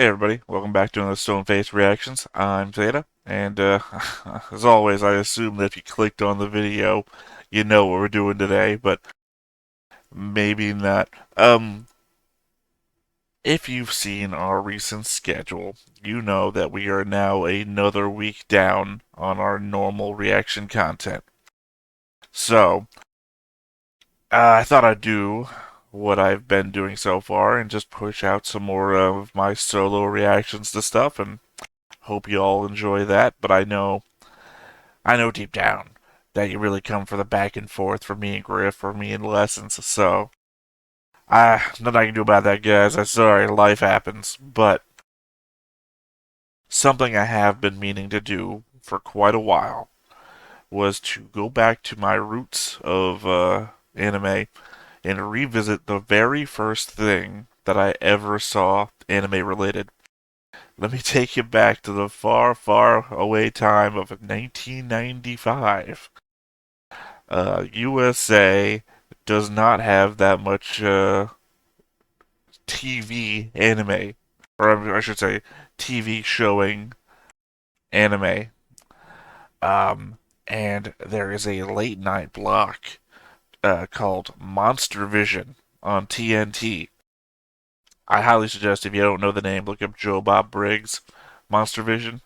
Hey everybody, welcome back to another Stone Face Reactions. I'm Zeta, and as always, I assume that if you clicked on the video, you know what we're doing today, but maybe not. If you've seen our recent schedule, you know that we are now another week down on our normal reaction content. So, I thought I'd do what I've been doing so far and just push out some more of my solo reactions to stuff, and hope you all enjoy that, but I know deep down that you really come for the back and forth for me and Griff, or me and Lessons, so nothing I can do about that, guys. I'm sorry, life happens. But something I have been meaning to do for quite a while was to go back to my roots of anime and revisit the very first thing that I ever saw anime related. Let me take you back to the far, far away time of 1995. USA does not have that much TV anime, or I should say, TV showing anime. And there is a late night block called Monster Vision on TNT. I highly suggest, if you don't know the name, look up Joe Bob Briggs Monster Vision.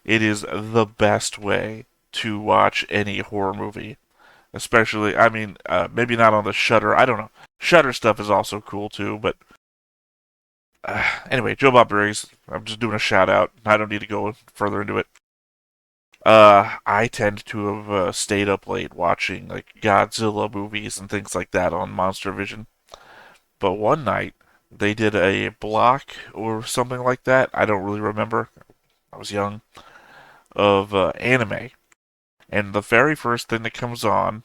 It is the best way to watch any horror movie. Especially, I mean, maybe not on the Shutter. I don't know. Shutter stuff is also cool too, but anyway, Joe Bob Briggs. I'm just doing a shout out. I don't need to go further into it. I tend to have stayed up late watching like Godzilla movies and things like that on Monster Vision. But one night they did a block or something like that. I don't really remember. I was young. Of anime, and the very first thing that comes on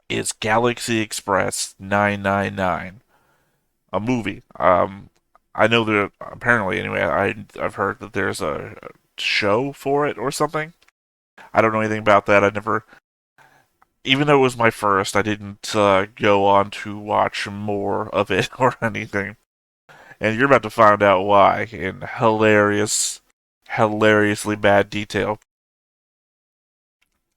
is Galaxy Express 999, a movie. I know that apparently, anyway, I've heard that there's a show for it or something. I don't know anything about that. I never, even though it was my first, I didn't go on to watch more of it or anything. And you're about to find out why in hilariously bad detail.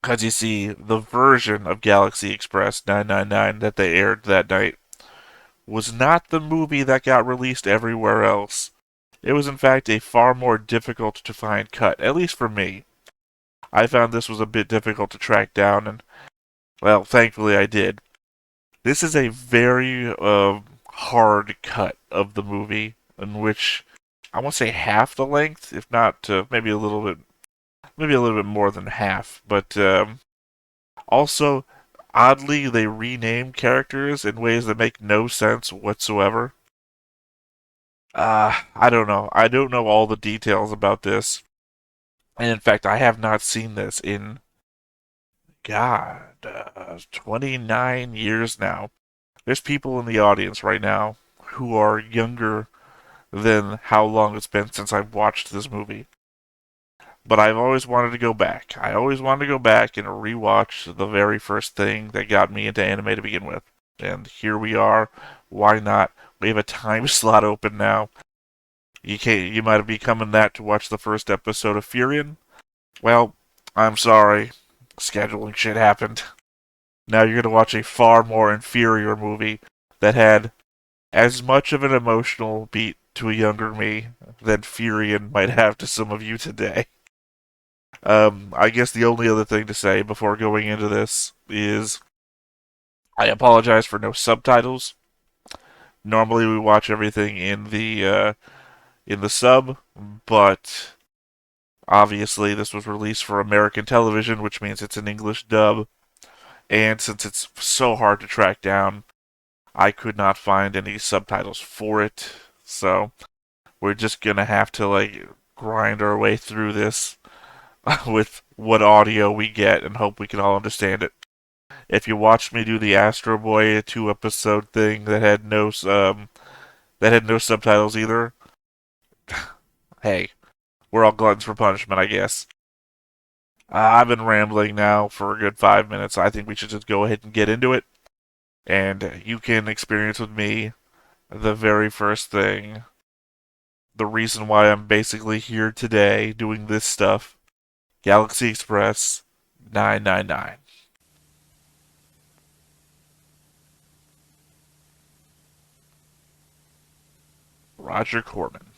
Because you see, the version of Galaxy Express 999 that they aired that night was not the movie that got released everywhere else. It was, in fact, a far more difficult to find cut, at least for me. I found this was a bit difficult to track down, and, well, thankfully I did. This is a very hard cut of the movie, in which I want to say half the length, if not maybe a little bit more than half. But also, oddly, they rename characters in ways that make no sense whatsoever. I don't know. I don't know all the details about this. And in fact, I have not seen this in, God, 29 years now. There's people in the audience right now who are younger than how long it's been since I've watched this movie. But I've always wanted to go back. I always wanted to go back and rewatch the very first thing that got me into anime to begin with. And here we are. Why not? We have a time slot open now. You might be coming that to watch the first episode of Furion. Well, I'm sorry. Scheduling shit happened. Now you're gonna watch a far more inferior movie that had as much of an emotional beat to a younger me than Furion might have to some of you today. I guess the only other thing to say before going into this is I apologize for no subtitles. Normally we watch everything in the sub, but obviously this was released for American television, which means it's an English dub. And since it's so hard to track down, I could not find any subtitles for it. So we're just gonna have to like grind our way through this with what audio we get and hope we can all understand it. If you watched me do the Astro Boy 2 episode thing that had no subtitles either, hey, we're all gluttons for punishment, I guess. I've been rambling now for a good 5 minutes. I think we should just go ahead and get into it, and you can experience with me the very first thing the reason why I'm basically here today doing this stuff. Galaxy Express 999. Roger Corman.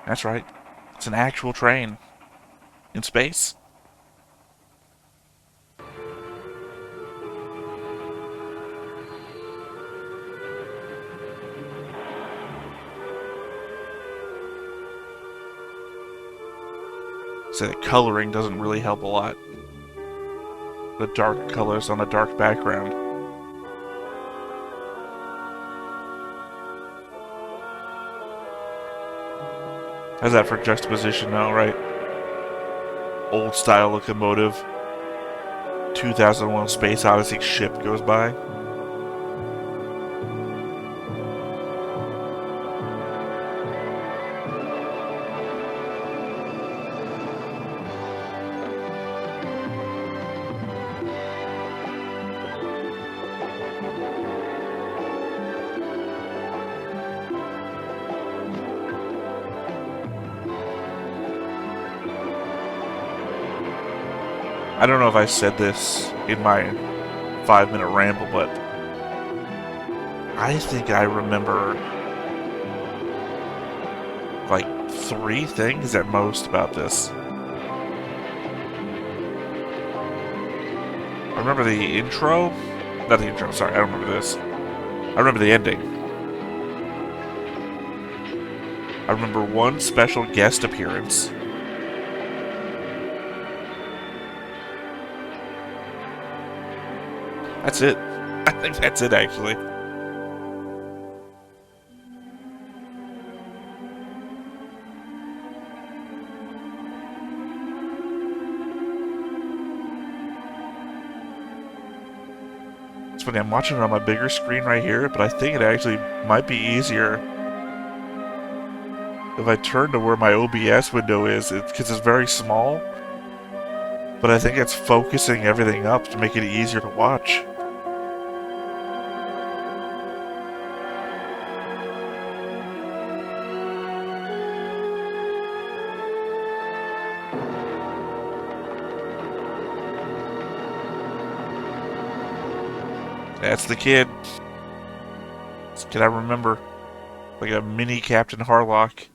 That's right. It's an actual train. In space. So the coloring doesn't really help a lot. The dark colors on a dark background. How's that for juxtaposition now, right? Old style locomotive. 2001 Space Odyssey ship goes by. I don't know if I said this in my 5-minute ramble, but I think I remember like 3 things at most about this. I remember the intro. Not the intro, sorry, I don't remember this. I remember the ending. I remember one special guest appearance. That's it. I think that's it, actually. It's funny, I'm watching it on my bigger screen right here, but I think it actually might be easier if I turn to where my OBS window is, because it's very small. But I think it's focusing everything up to make it easier to watch. That's the kid. It's the kid I remember. Like a mini Captain Harlock.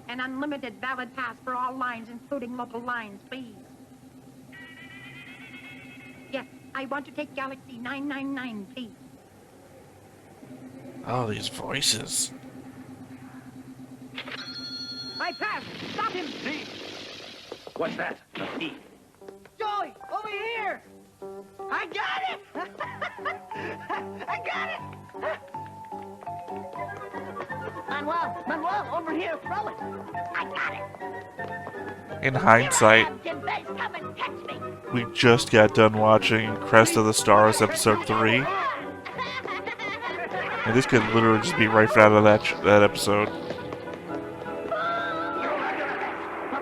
An unlimited valid pass for all lines, including local lines, please. Yes, I want to take Galaxy 999, please. Oh, these voices. My pass! Stop him! Thief! What's that? A thief? Joey, over here! I got it! I got it! Manuel, over here, throw it! I got it! In hindsight, Come and catch me! we just got done watching Crest of the Stars episode 3. And this could literally just be right out of that episode. For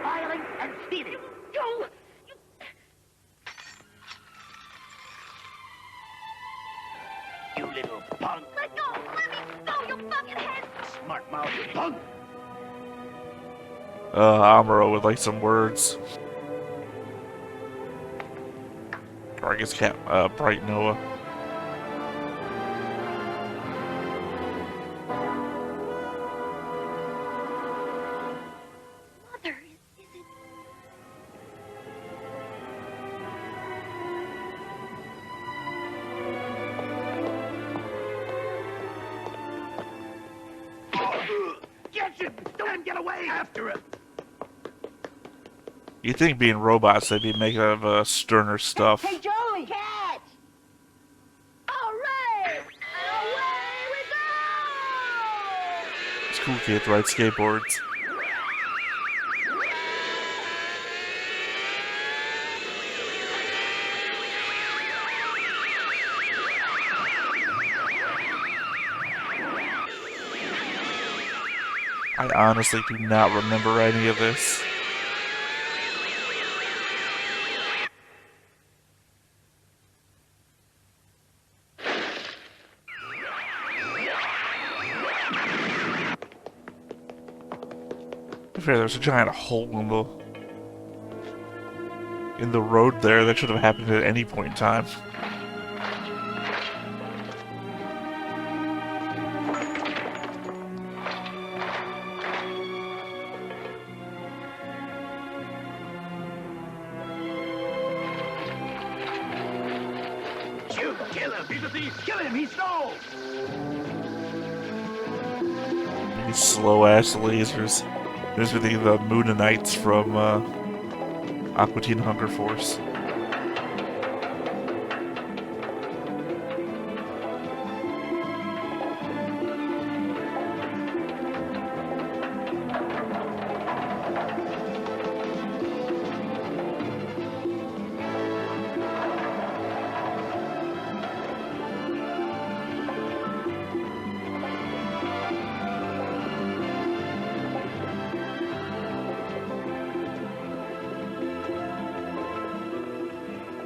violence and stealing. You little punk! Let go! Let me go, you fucking head! Smart mouth, punk! Amuro with like some words. Or I guess Bright Noah. Mother, is it... Get him! Don't get away! After him! You'd think being robots, they'd be making of sterner stuff. Hey, Joey! Catch! Hooray! Away we go! These cool kids ride skateboards. I honestly do not remember any of this. To be fair, there's a giant hole in the road there that should have happened at any point in time. Shoot! Kill him! He's a thief! Kill him! He stole! These slow-ass lasers. These are the Moonanites from Aqua Teen Hunger Force.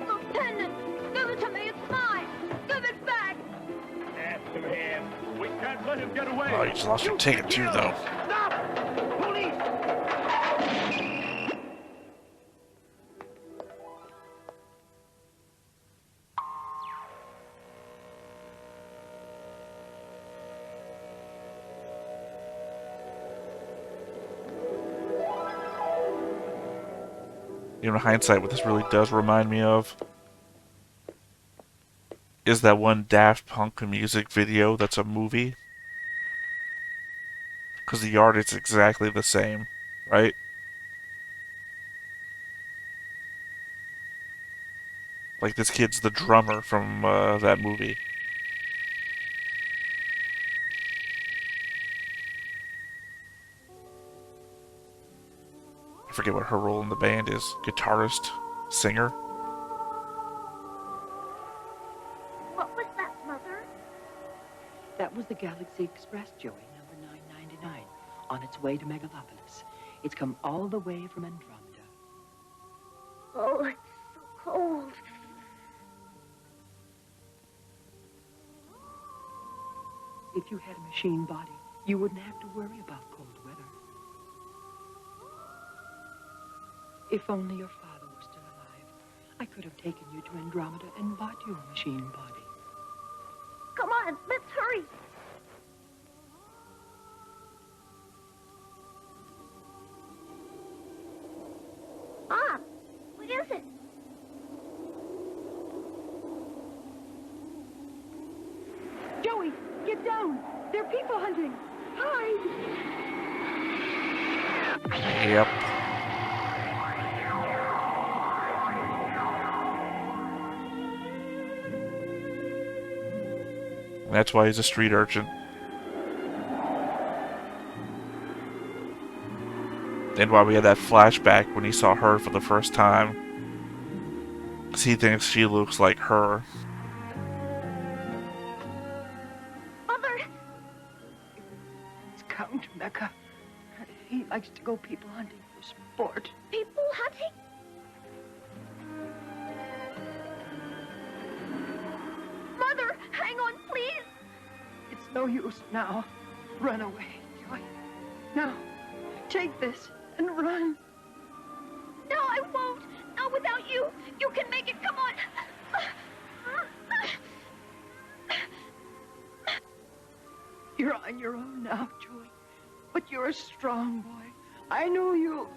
Lieutenant, give it to me. It's mine. Give it back. After him! We can't let him get away! Oh, you just lost your ticket too, though. Stop! Police! You know, in hindsight, what this really does remind me of is that one Daft Punk music video that's a movie. Because the art is exactly the same, right? Like, this kid's the drummer from that movie. I forget what her role in the band is. Guitarist? Singer? What was that, Mother? That was the Galaxy Express, Joey, number 999, on its way to Megalopolis. It's come all the way from Andromeda. Oh, it's so cold. If you had a machine body, you wouldn't have to worry about cold weather. If only your father were still alive, I could have taken you to Andromeda and bought you a machine body. Come on, let's hurry. Mom, what is it? Joey, get down! There are people hunting! Hide! Yep. That's why he's a street urchin. And why we had that flashback when he saw her for the first time. Because he thinks she looks like her. Mother! It's Count Mecha. He likes to go people hunting for sport. People hunting? Mother, hang on, please. It's no use now. Run away, Joey. Now, take this and run. No, I won't. Not without you. You can make it. Come on. You're on your own now, Joey. But you're a strong boy. I know you.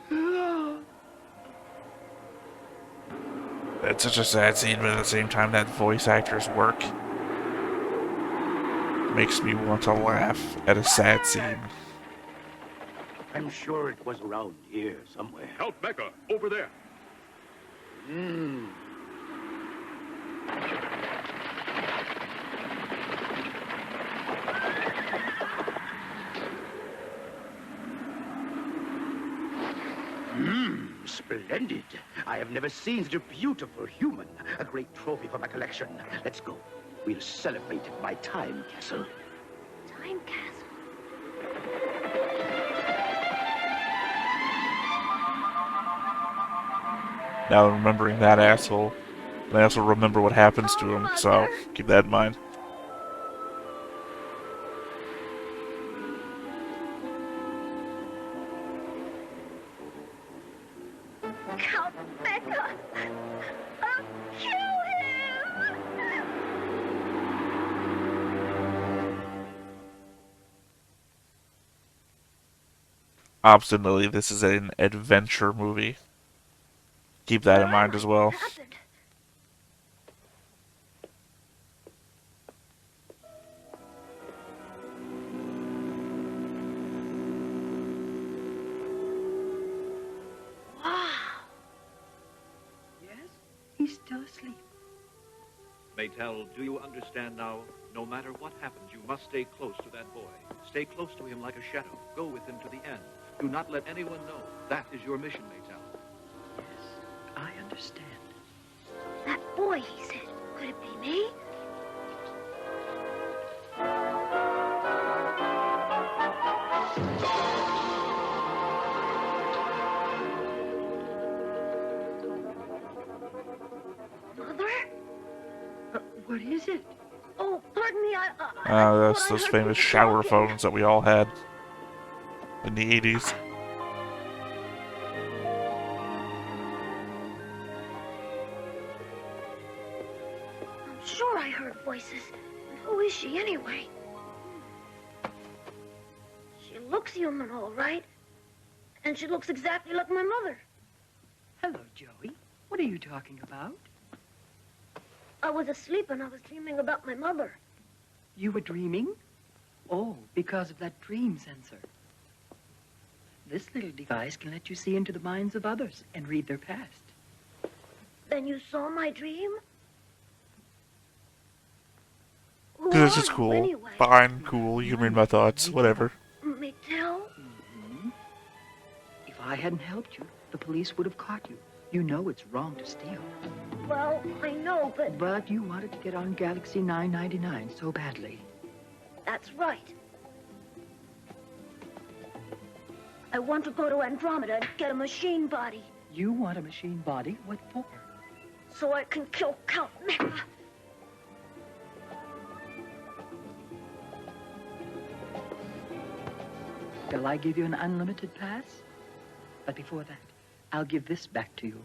It's such a sad scene, but at the same time, that voice actor's work makes me want to laugh at a sad scene. I'm sure it was around here somewhere. Count Mecha, over there. Splendid. I have never seen such a beautiful human. A great trophy for my collection. Let's go. We'll celebrate at my time castle. Time castle. Now I'm remembering that asshole. And I also remember what happens to him, so keep that in mind. Count Mecca! I'll kill him! Obstinately, this is an adventure movie. Keep that in mind as well. What happened? Wow. Yes? He's still asleep. Maytel, do you understand now? No matter what happens, you must stay close to that boy. Stay close to him like a shadow. Go with him to the end. Do not let anyone know. That is your mission, Maytel. Yes, I understand. That boy, he said. Could it be me? Mother? What is it? Oh, pardon me, I That's thought I those heard famous people shower talking. phones that we all had in the 80s. I'm sure I heard voices. And who is she anyway? She looks human, all right. And she looks exactly like my mother. Hello, Joey. What are you talking about? I was asleep and I was dreaming about my mother. You were dreaming? Oh, because of that dream sensor. This little device can let you see into the minds of others and read their past. Then you saw my dream? Who This are is you, cool. anyway? Fine, cool. You can read my thoughts. Whatever. Miktel? If I hadn't helped you, the police would have caught you. You know it's wrong to steal. Well, I know, but But you wanted to get on Galaxy 999 so badly. that's right. I want to go to Andromeda and get a machine body You want a machine body? What for? so I can kill Count Mecha. Shall I give you an unlimited pass? But before that, I'll give this back to you.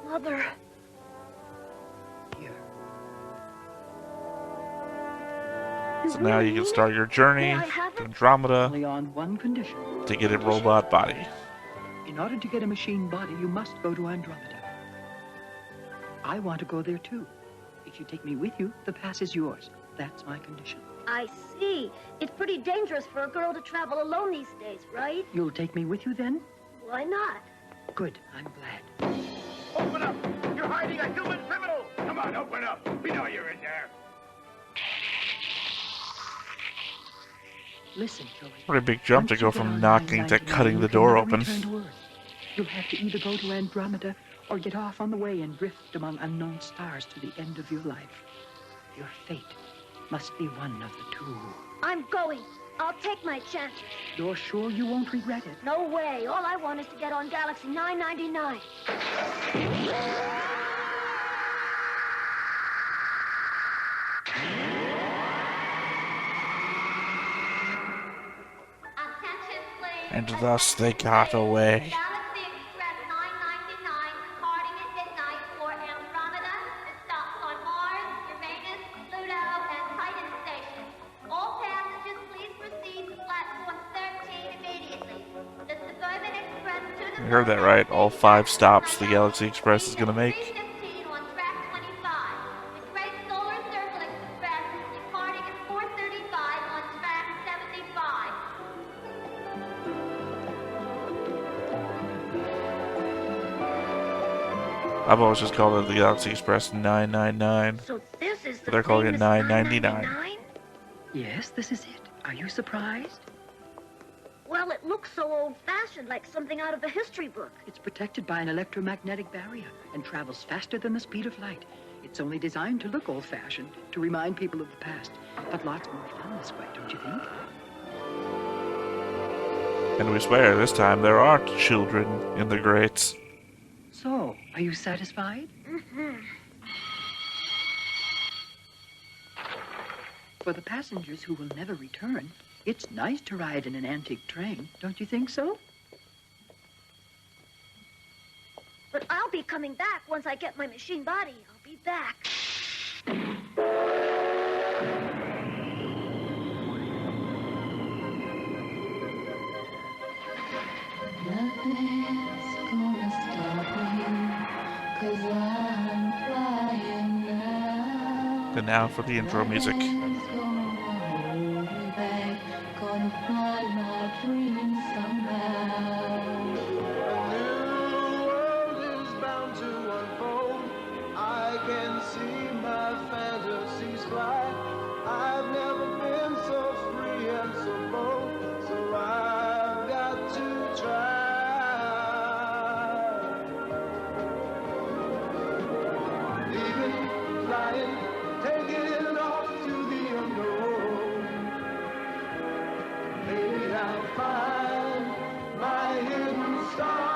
Mother, Here. So now you can start your journey May I have to it? Andromeda Only on one condition. to get a robot body. In order to get a machine body, you must go to Andromeda. I want to go there too. If you take me with you, the pass is yours. That's my condition. I see. It's pretty dangerous for a girl to travel alone these days, right? You'll take me with you then? Why not? Good, I'm glad. Open up! You're hiding a human criminal! Come on, open up! We know you're in there! Listen, Joey. Pretty big jump to Once go you get from on knocking to 999, cutting you the can door never open. return to Earth. You'll have to either go to Andromeda or get off on the way and drift among unknown stars to the end of your life. Your fate must be one of the two. I'm going. I'll take my chances. You're sure you won't regret it? No way. All I want is to get on Galaxy 999. And thus they got away. Galaxy Express 999 departing at midnight for Andromeda. It stops on Mars, Uranus, Pluto, and Titan stations. All passengers, please proceed to platform 13 immediately. The Suburban Express to the You heard that right. All 5 stops the Galaxy Express is gonna make. 3:15 on track 25. The Great Solar Circle Express is departing at 4:35 on track 75. I've always just called it the Galaxy Express 999. So this is the They're calling it famous 999. 999? Yes, this is it. Are you surprised? Well, it looks so old-fashioned, like something out of a history book. It's protected by an electromagnetic barrier and travels faster than the speed of light. It's only designed to look old-fashioned, to remind people of the past. But lots more fun this way, don't you think? And we swear this time there aren't children in the grates. So, are you satisfied? For the passengers who will never return, it's nice to ride in an antique train, don't you think so? But I'll be coming back once I get my machine body. I'll be back. Nothing's gonna stop me, 'cause I'm flying now. And now for the intro music. Nothing's gonna hold me back, gonna find my dreams somehow. Is bound to unfold. I can see my fantasies fly. I've never been so free and so bold, so I've got to try. Leaving, flying, taking off to the unknown. Maybe I'll find my hidden star.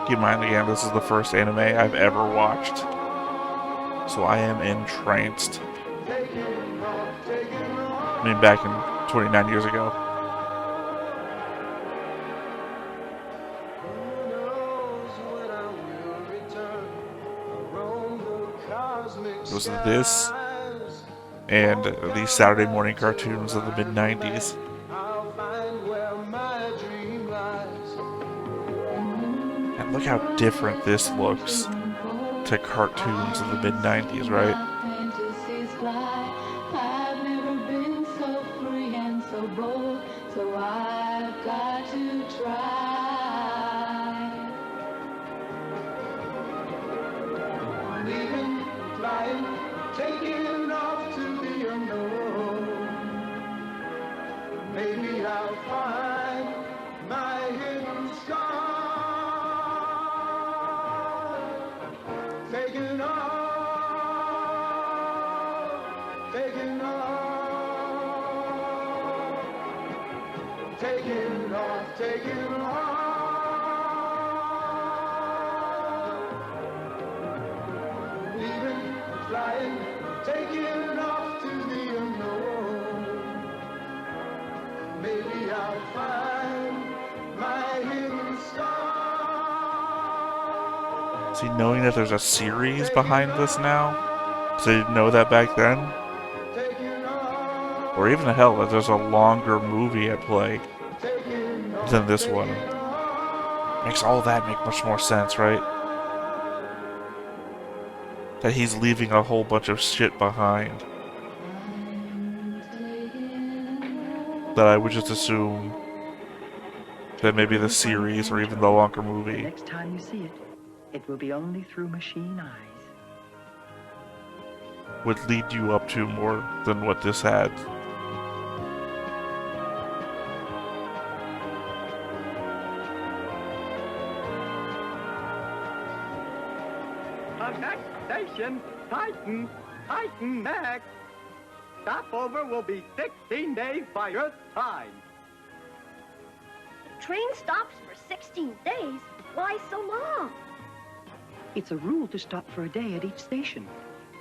Keep in mind again, this is the first anime I've ever watched. So I am entranced. I mean, back in 29 years ago. It was this and the Saturday morning cartoons of the mid-90s. And look how different this looks to cartoons of the mid-90s, right? Fantasies fly. I've never been so free and so bold, so I've got to try. Leaving, flying, taking off to the unknown. Maybe I'll find my hidden star. Taking off, taking off, taking off, taking off. Leaving, flying, taking off to the unknown. Maybe I'll find my hidden star. See, knowing that there's a series behind this now, because I didn't know that back then, or even hell, that there's a longer movie at play than this one, makes all that make much more sense, right? That he's leaving a whole bunch of shit behind. That I would just assume that maybe the series or even the longer movie Next time you see it, it will be only through machine eyes. would lead you up to more than what this had. The next station, Titan. Titan next. Stopover will be 16 days by Earth time. The train stops for 16 days? Why so long? It's a rule to stop for a day at each station,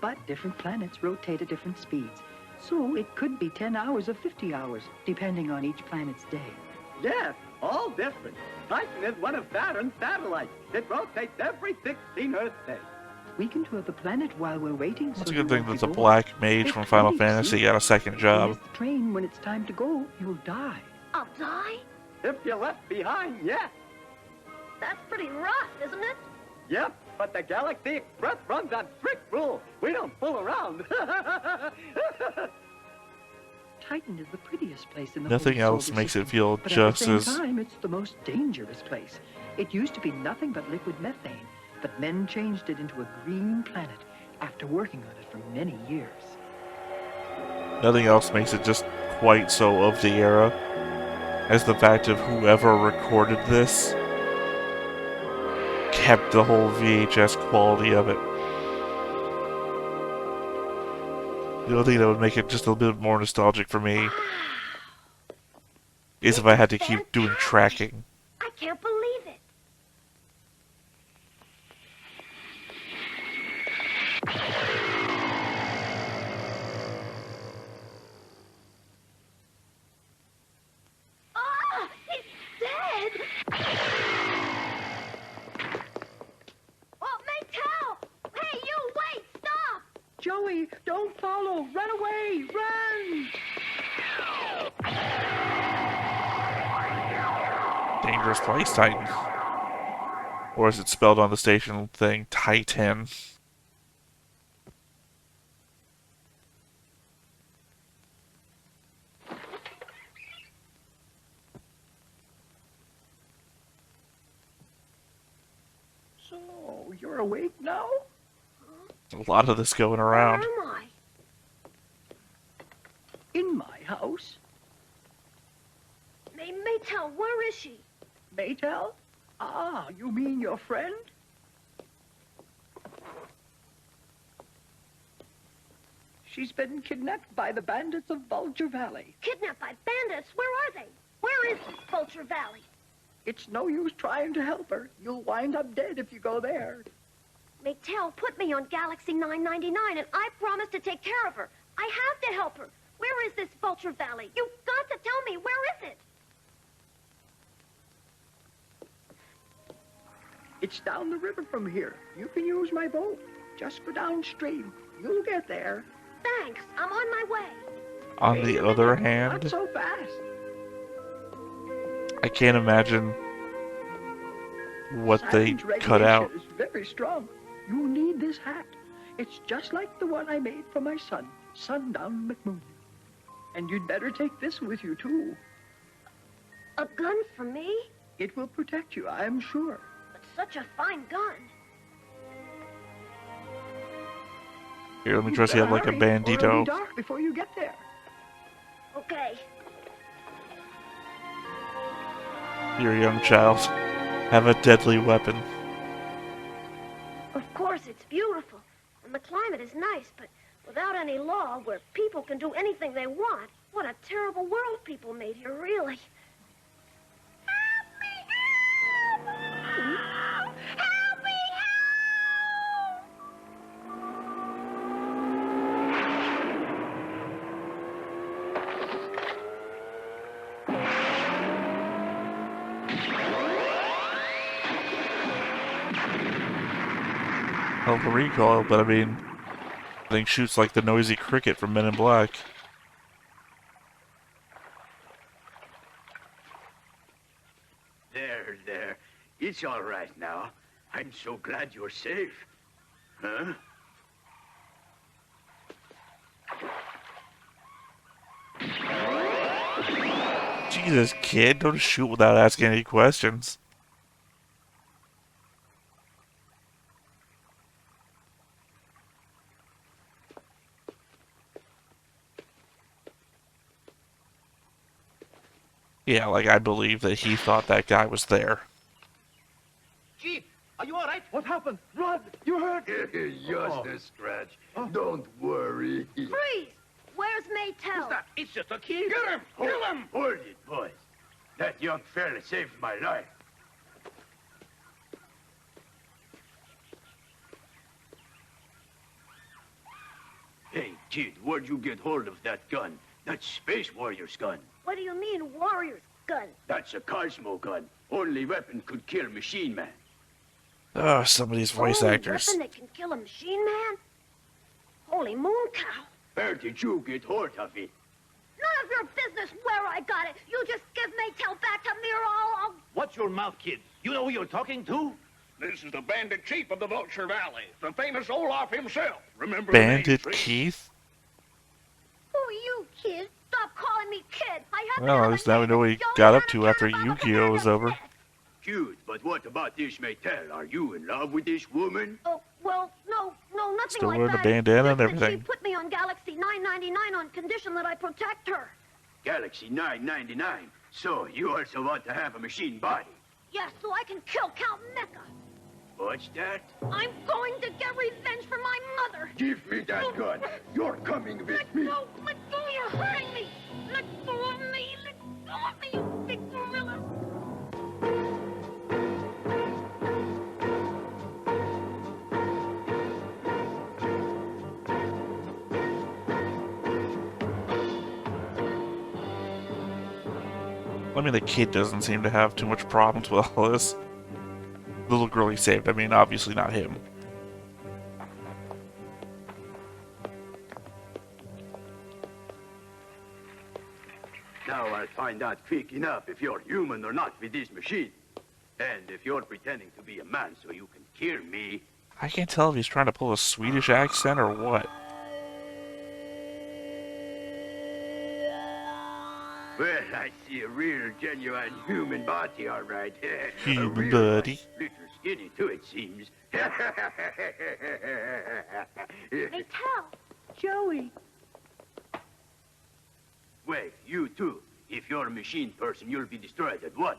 but different planets rotate at different speeds. So it could be 10 hours or 50 hours, depending on each planet's day. Yes, all different. Titan is one of Saturn's satellites. It rotates every 16 Earth days. We can tour the planet while we're waiting. It's so a good you thing won't that be the bored. black mage from Final If Fantasy you got a second miss job. the train when it's time to go, you'll die. I'll die? If you're left behind, yes. That's pretty rough, isn't it? Yep, but the Galaxy Express runs on strict rules. We don't fool around. Titan is the prettiest place in the Nothing whole else solar makes it system, feel but just at the as same time, it's the most dangerous place. It used to be nothing but liquid methane, but men changed it into a green planet after working on it for many years. nothing else makes it just quite so of the era as the fact of whoever recorded this kept the whole VHS quality of it. The only thing that would make it just a little bit more nostalgic for me is if I had to keep doing tracking. I can't believe it. Ah, he's dead. Oh, Maytel! Hey, you, wait, stop! Joey, don't follow. Run away. Run! Dangerous place, Titan. Or is it spelled on the station thing, Titan? So, you're awake now? A lot of this going around. Where am I? In my house? Maytel, where is she? Maytel? Ah, you mean your friend? She's been kidnapped by the bandits of Vulture Valley. Kidnapped by bandits? Where are they? Where is this Vulture Valley? It's no use trying to help her. You'll wind up dead if you go there. Maytel put me on Galaxy 999, and I promised to take care of her. I have to help her. Where is this Vulture Valley? You've got to tell me. Where is it? It's down the river from here. You can use my boat. Just go downstream. You'll get there. Thanks. I'm on my way. On the other hand, Not so fast. I can't imagine what they Silent cut out. radiation is very strong. You need this hat. It's just like the one I made for my son, Sundown McMoon. And you'd better take this with you, too. A gun for me? It will protect you, I'm sure. But such a fine gun. Here, let me dress you up like a Hurry, or it'll bandito. be dark before you get there. Okay. You're a young child. Have a deadly weapon. Of course, it's beautiful. And the climate is nice, but without any law where people can do anything they want, what a terrible world people made here, really. Help me! Help! Help me! Hell of a recoil, but I mean, I think shoots like the noisy cricket from Men in Black. There. It's all right now. I'm so glad you're safe. Huh? Jesus, kid, don't shoot without asking any questions. Yeah, like I believe that he thought that guy was there. Chief, are you all right? What happened? Rod, you hurt? Just a scratch. Don't worry. Freeze! Where's Maytel? It's just a kid. Get him! Kill him! Hold it, boys. That young fella saved my life. Hey, kid, where'd you get hold of that gun? That's Space Warrior's gun. What do you mean, warrior's gun? That's a Cosmo gun. Only weapon could kill Machine Man. Oh, some of these voice Only actors. weapon that can kill a machine man? Holy moon cow. Where did you get hold of it? None of your business where I got it. You just give Maytel back to me or I'll... Watch your mouth, kid. You know who you're talking to? This is the bandit chief of the Vulture Valley, the famous Olaf himself. Remember Bandit the name, Keith? Who are you, kid? Stop calling me kid. I have to Well, have at a least now we name. know what he Don't got up ever to care after about what the Yu-Gi-Oh! was commander over. said. Cute, but what about this Maytel? Are you in love with this woman? Oh, well, no, nothing Still like wearing the that. bandana and Just that everything. She put me on Galaxy 999 on condition that I protect her. Galaxy 999. So you also want to have a machine body? Yes, so I can kill Count Mecha. What's that? I'm going to get revenge for my mother. Give me that gun. You're coming with Let me. go! Let go! You're hurting me! Let go of me! Let go of me, you big gorilla! I mean, the kid doesn't seem to have too much problems with all this. The little girl he saved, I mean, obviously not him. Now I'll find out quick enough if you're human or not with this machine. And if you're pretending to be a man so you can kill me. I can't tell if he's trying to pull a Swedish accent or what. Well, I see a real, genuine human body, all right. Human a real body. Nice, little skinny, too, it seems. Maytel! Joey. Wait, you too. If you're a machine person, you'll be destroyed at once.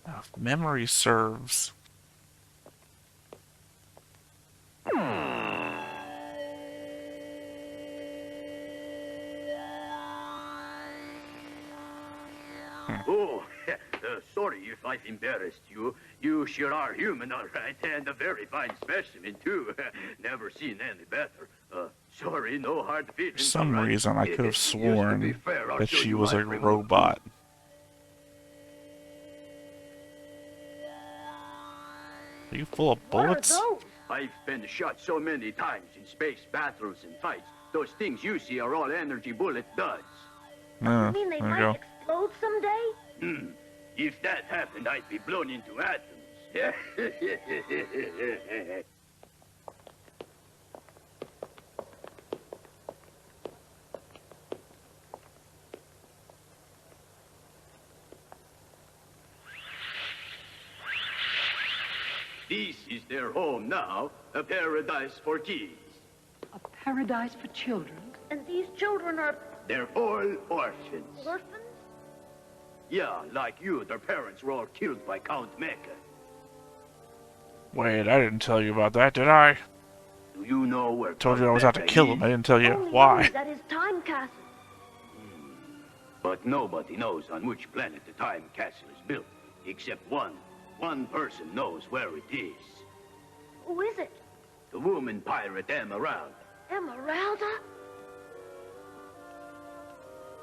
Oh, if memory serves. Oh, sorry if I've embarrassed you. You sure are human, all right, and a very fine specimen, too. Never seen any better. Sorry, no hard feelings. For some all right? reason, I could have Just to be sworn fair, I'll that show she you was my a remote. robot. Are you full of bullets? What are those? I've been shot so many times in space battles and fights. Those things you see are all energy bullet duds. You mean they there you might go. explode someday? If that happened, I'd be blown into atoms. This is their home now, a paradise for kids. A paradise for children. And these children are They're all orphans. orphans? Yeah, like you, their parents were all killed by Count Mecha. Wait, I didn't tell you about that, did I? Do you know where Told you I Count was out to Mecha kill him. is? I didn't tell you Only why. knows that his time castle. But nobody knows on which planet the time castle is built, except one. One person knows where it is. Who is it? The woman pirate Emerald. Emeralda?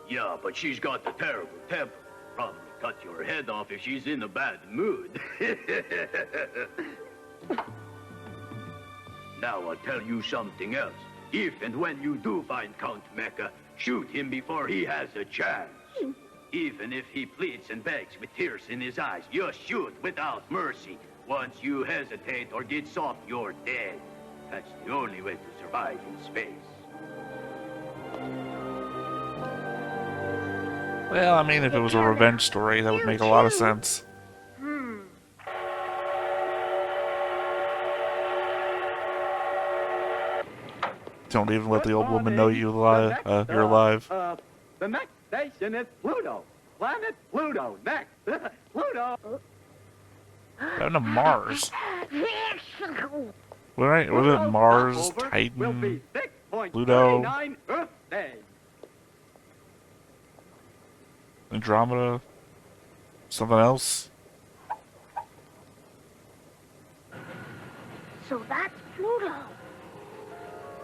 Yeah, but she's got a terrible temper. Probably cut your head off if she's in a bad mood. Now I'll tell you something else. If and when you do find Count Mecha, shoot him before he has a chance. Even if he pleads and begs with tears in his eyes, just shoot without mercy. Once you hesitate or get soft, you're dead. That's the only way to survive in space. Well, I mean, if it was a revenge story, that would make a lot of sense. Don't even let the old woman know you're alive. The next station is Pluto. Planet Pluto. Next. Pluto. Down to Mars. Was it Pluto's Mars, stopover will be Titan, Pluto, 6.39 Earth days. Andromeda, something else? So that's Pluto.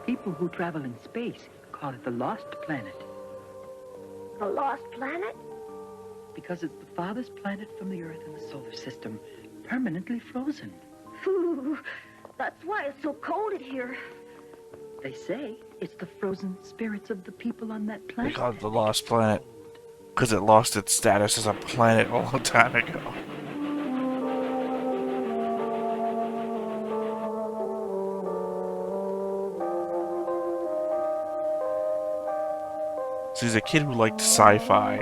People who travel in space call it the lost planet The lost planet? because it's the farthest planet from the Earth in the solar system, permanently frozen. Phew. That's why it's so cold in here. They say it's the frozen spirits of the people on that They planet. call it the Lost Planet because it lost its status as a planet a long time ago. So he's a kid who liked sci-fi.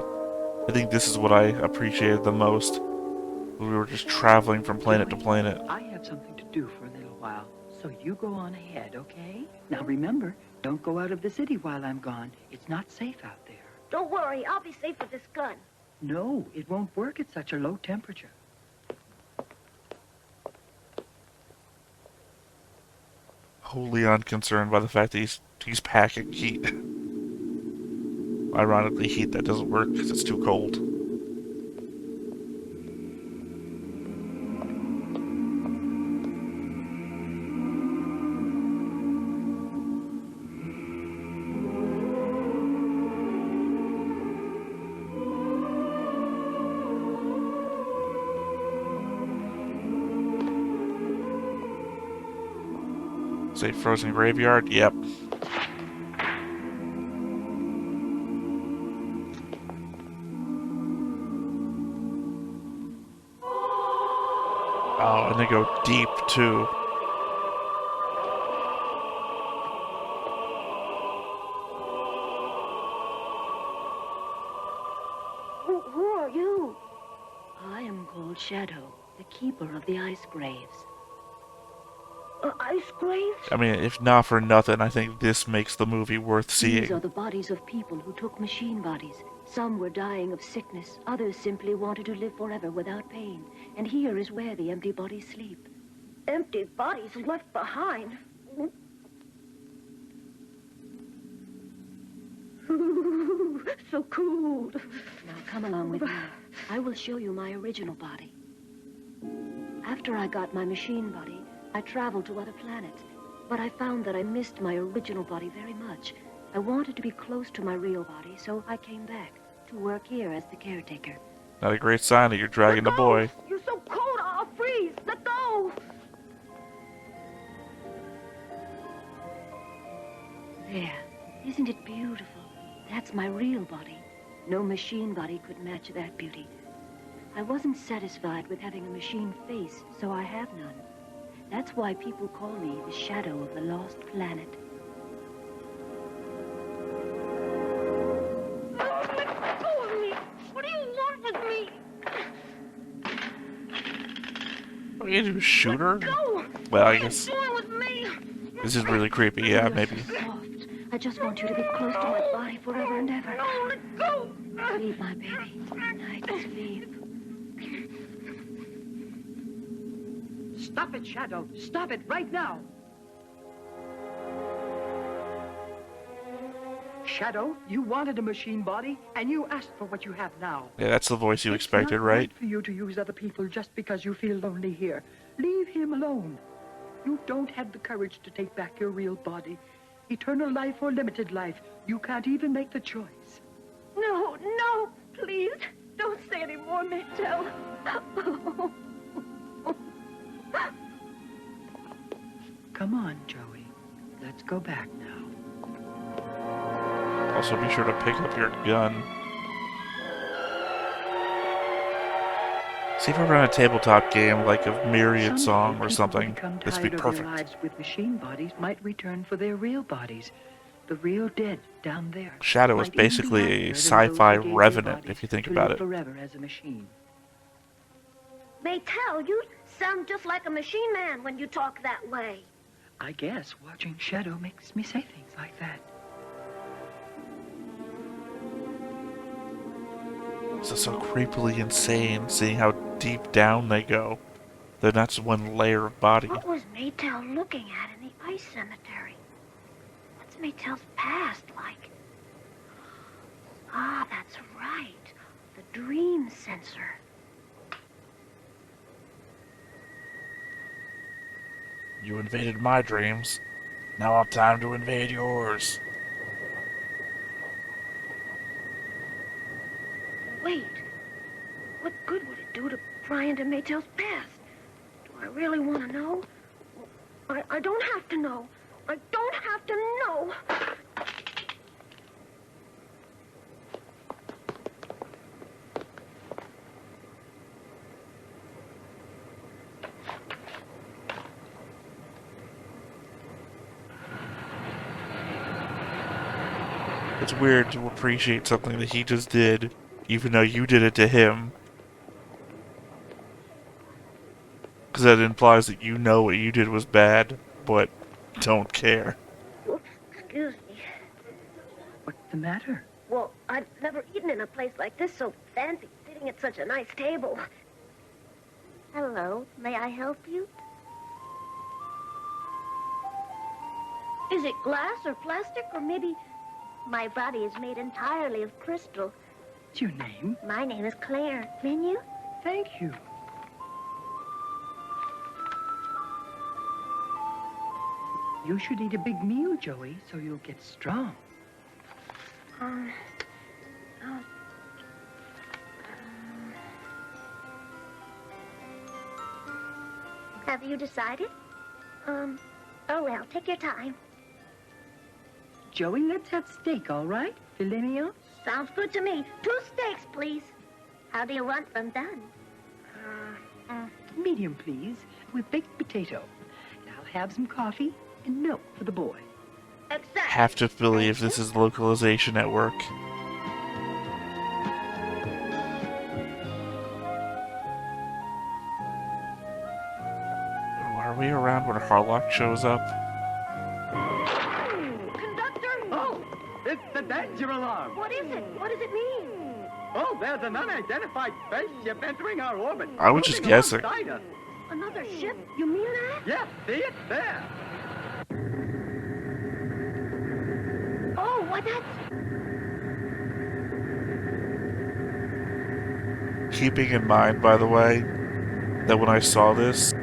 I think this is what I appreciated the most. We were just traveling from planet to planet. I have something to do for a little while, so you go on ahead, okay? Now remember, don't go out of the city while I'm gone. It's not safe out there. Don't worry, I'll be safe with this gun. No, it won't work at such a low temperature. Wholly unconcerned by the fact that he's packing heat. Ironically, heat that doesn't work because it's too cold. Say frozen graveyard? Yep. Oh, and they go deep, too. Who are you? I am called Shadow, the keeper of the ice graves. Ice graves? I mean, if not for nothing, I think this makes the movie worth seeing. These are the bodies of people who took machine bodies. Some were dying of sickness, others simply wanted to live forever without pain. And here is where the empty bodies sleep. Empty bodies left behind. So cool. Now come along with me. I will show you my original body. After I got my machine body, I traveled to other planets, but I found that I missed my original body very much. I wanted to be close to my real body, so I came back to work here as the caretaker. Not a great sign that you're dragging the boy. You're so cold, I'll freeze. Let go. There. Isn't it beautiful? That's my real body. No machine body could match that beauty. I wasn't satisfied with having a machine face, so I have none. That's why people call me the Shadow of the Lost Planet. Let go of me. What do you want with me? Are you gonna shoot her? Go. Well, I guess What are you doing with me? this is really creepy. Yeah, maybe. Soft. I just want you to be close to my body forever and ever. No, let go. Sleep, my baby. Good night, sleep. Stop it, Shadow. Stop it right now. Shadow, you wanted a machine body, and you asked for what you have now. Yeah, that's the voice you It's expected, not right? for you to use other people just because you feel lonely here. Leave him alone. You don't have the courage to take back your real body. Eternal life or limited life, you can't even make the choice. No, no, please. Don't say any more, Maytel. Come on, Joey. Let's go back now. Also, be sure to pick up your gun. See if I run a tabletop game like a Myriad song or something. This would be Their perfect. lives with machine bodies might return for their real bodies. The real dead down there. Shadow is might even be basically a happier than sci-fi those who gave their revenant, bodies if you think to about live it. forever as a machine. Maytel, you sound just like a machine man when you talk that way. I guess watching Shadow makes me say things like that. This is so creepily insane, seeing how deep down they go. They're not just one layer of body. What was Maytel looking at in the ice cemetery? What's Maytel's past like? Ah, that's right. The dream sensor. You invaded my dreams. Now it's time to invade yours. Wait. What good would it do to pry into Maytel's past? Do I really want to know? I don't have to know. I don't have to know. It's weird to appreciate something that he just did, even though you did it to him. Because that implies that you know what you did was bad, but don't care. Excuse me. What's the matter? Well, I've never eaten in a place like this, so fancy, sitting at such a nice table. Hello, may I help you? Is it glass or plastic or maybe... My body is made entirely of crystal. What's your name? My name is Claire. Menu? Thank you. You should eat a big meal, Joey, so you'll get strong. Have you decided? Oh well, take your time. Joey, let's have steak, all right? Filet mignon? Sounds good to me. 2 steaks, please. How do you want them done? Medium, please, with baked potato. And I'll have some coffee and milk for the boy. Exactly. Have to believe this is localization at work. Are we around when Harlock shows up? Oh, it's the danger alarm. What is it? What does it mean? Oh, there's an unidentified spaceship entering our orbit. I was just moving guessing. alongside us. Another ship? You mean that? Yes, see it there. Oh, why that's... Keeping in mind, by the way, that when I saw this,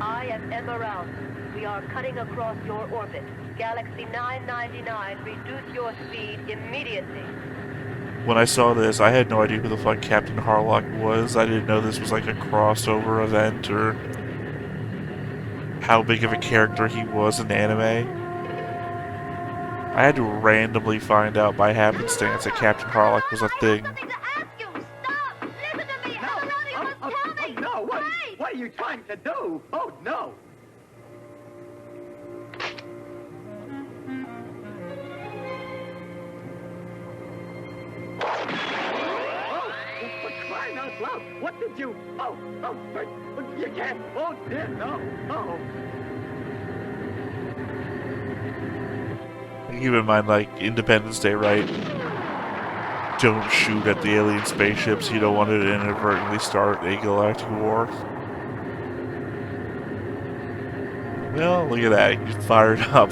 I am Emerald. We are cutting across your orbit. Galaxy 999, reduce your speed immediately. when I saw this, I had no idea who the fuck Captain Harlock was. I didn't know this was like a crossover event or how big of a character he was in anime. I had to randomly find out by happenstance that Captain Harlock was a thing. No, what are you trying to do? Oh, no. Oh, for crying out loud. What did you... Oh, you can't... Oh, dear, no. Oh. Keep in mind, like, Independence Day, right? Don't shoot at the alien spaceships. You don't want to inadvertently start a galactic war. Well, look at that. You fired up.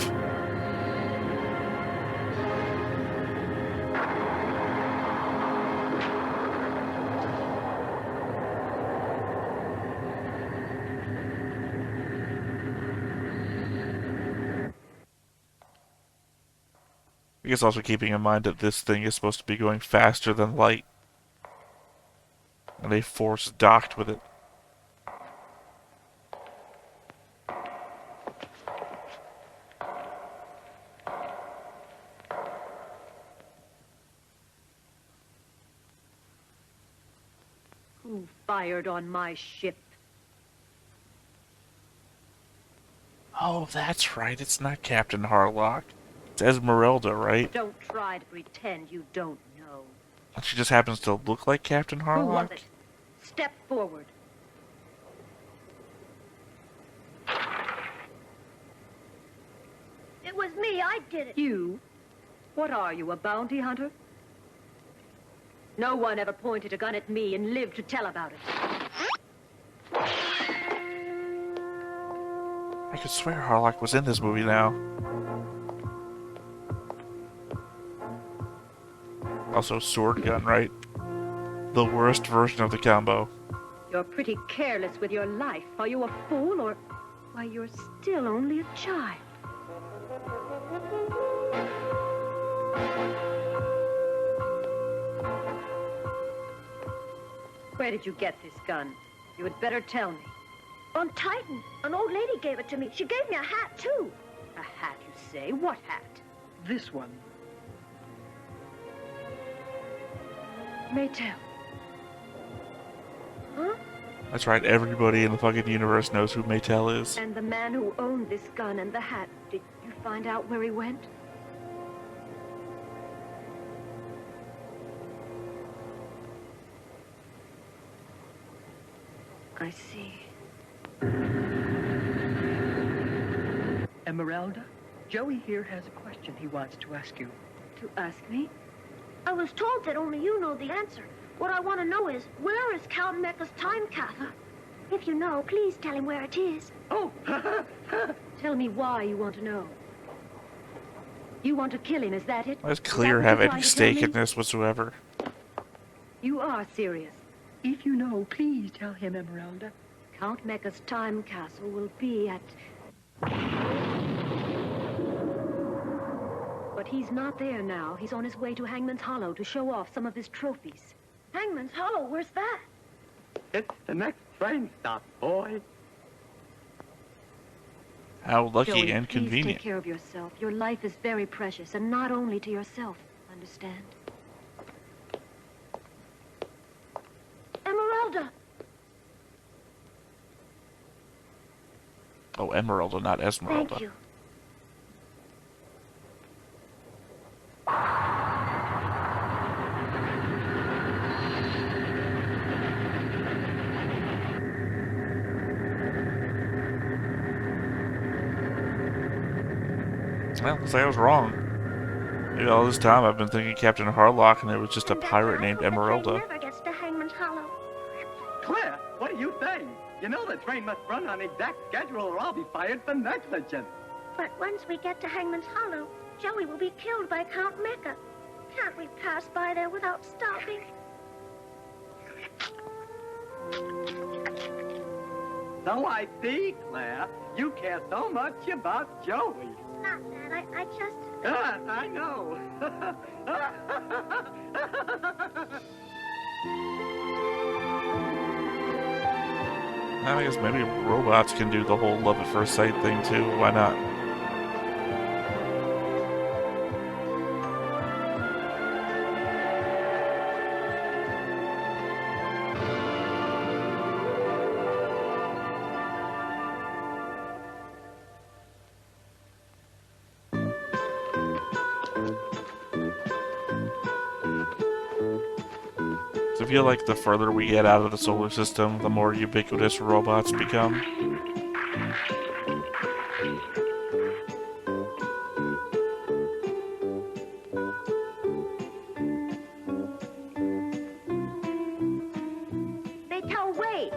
I guess also keeping in mind that this thing is supposed to be going faster than light. And they force docked with it. Who fired on my ship? Oh, that's right. It's not Captain Harlock. It's Esmeralda, right? Don't try to pretend you don't know. She just happens to look like Captain Harlock? Who was it? Step forward. It was me. I did it. You? What are you, a bounty hunter? No one ever pointed a gun at me and lived to tell about it. I could swear Harlock was in this movie now. Also, sword gun, right? The worst version of the combo. You're pretty careless with your life. Are you a fool or... Why, you're still only a child. Where did you get this gun? You had better tell me. On Titan. An old lady gave it to me. She gave me a hat, too. A hat, you say? What hat? This one. Maytel. Huh? That's right, everybody in the fucking universe knows who Maytel is. And the man who owned this gun and the hat, did you find out where he went? I see. Esmeralda, Joey here has a question he wants to ask you. To ask me? I was told that only you know the answer. What I want to know is, where is Count Mecha's time capsule? If you know, please tell him where it is. Oh, Tell me why you want to know. You want to kill him, is that it? Let's Is that clear what have you're any trying to tell stake me? in this whatsoever. You are serious. if you know, please tell him, Emeralda. Count Mecha's time castle will be at... But he's not there now. He's on his way to Hangman's Hollow to show off some of his trophies. Hangman's Hollow, where's that? It's the next train stop, boy. How lucky Joey, and please take convenient. care of yourself. Your life is very precious, and not only to yourself, understand? Emeralda! Oh, Emeralda, not Esmeralda. Thank you. Well, looks like I was wrong. Maybe all this time I've been thinking Captain Harlock and it was just a And that's pirate why I named hope the train Emeralda. never gets to Hangman's Hollow. Claire, what do you think? You know the train must run on exact schedule or I'll be fired for negligence. But once we get to Hangman's Hollow, Joey will be killed by Count Mecha. Can't we pass by there without stopping? So I see, Claire. You care so much about Joey. Not that. I just... I know. I guess maybe robots can do the whole love at first sight thing too. Why not? So I feel like the further we get out of the solar system, the more ubiquitous robots become. They tell Wade.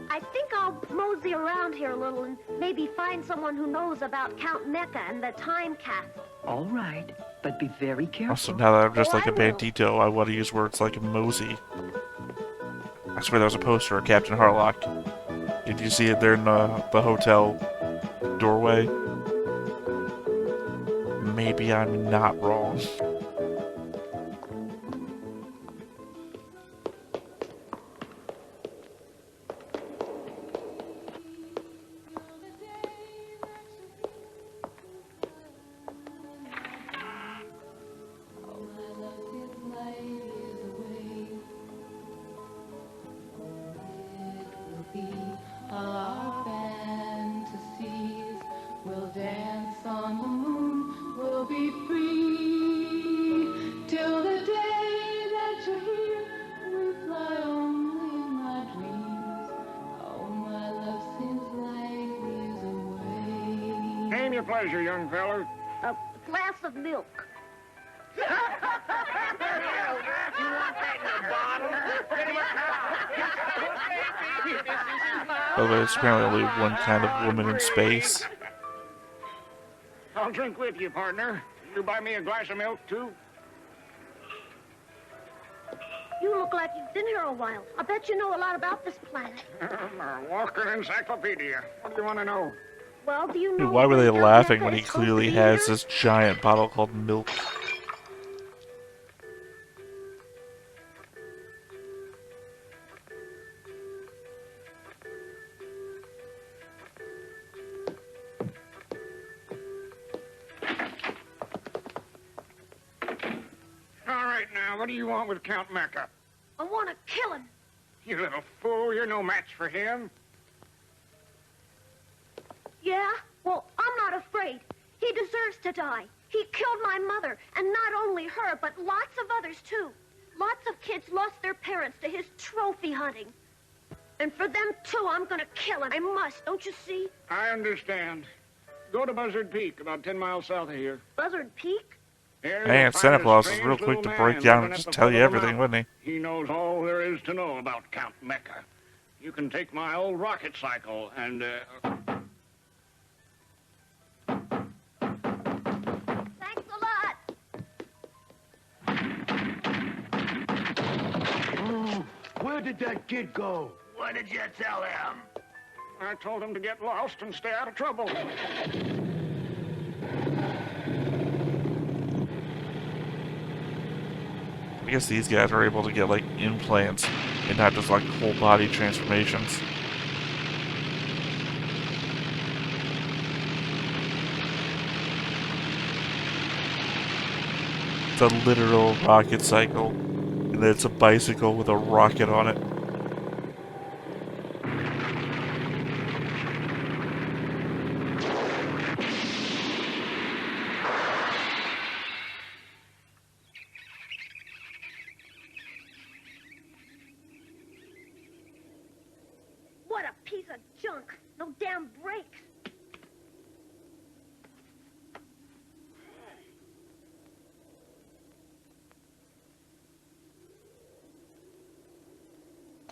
I think I'll mosey around here a little and maybe find someone who knows about Count Mecha and the time capsule. All right, but be very careful. Also, now that I'm just Oh, like a I will. bandito, I want to use words like mosey. I swear there was a poster of Captain Harlock. Did you see it there in the hotel doorway? Maybe I'm not wrong. Our fantasies will dance on the moon, we'll be free till the day that you're here. We fly only in my dreams. Oh, my love seems like years away. Name your pleasure, young feller. A glass of milk. You want that in a bottle? Get him a By the way, there's apparently only one kind of woman in space. I'll drink with you, partner. You buy me a glass of milk, too? You look like you've been here a while. I bet you know a lot about this planet. I'm a walking encyclopedia. What do you want to know? Well, do you know... Dude, why were they when Count laughing Mecha when he is supposed to clearly be has here? this giant bottle called milk? All right, now, what do you want with Count Mecha? I want to kill him. You little fool, you're no match for him. Yeah? Well, I'm not afraid. He deserves to die. He killed my mother, and not only her, but lots of others, too. Lots of kids lost their parents to his trophy hunting. And for them, too, I'm gonna kill him. I must, don't you see? I understand. Go to Buzzard Peak, about 10 miles south of here. Buzzard Peak? Man, Santa Claus is real quick to break down and just tell you everything, wouldn't He knows all there is to know about Count Mecha. You can take my old rocket cycle and, Thanks a lot. Where did that kid go? What did you tell him? I told him to get lost and stay out of trouble. I guess these guys are able to get, like, implants and not just, like, whole body transformations. It's a literal rocket cycle, and then it's a bicycle with a rocket on it. What a piece of junk. No damn brakes.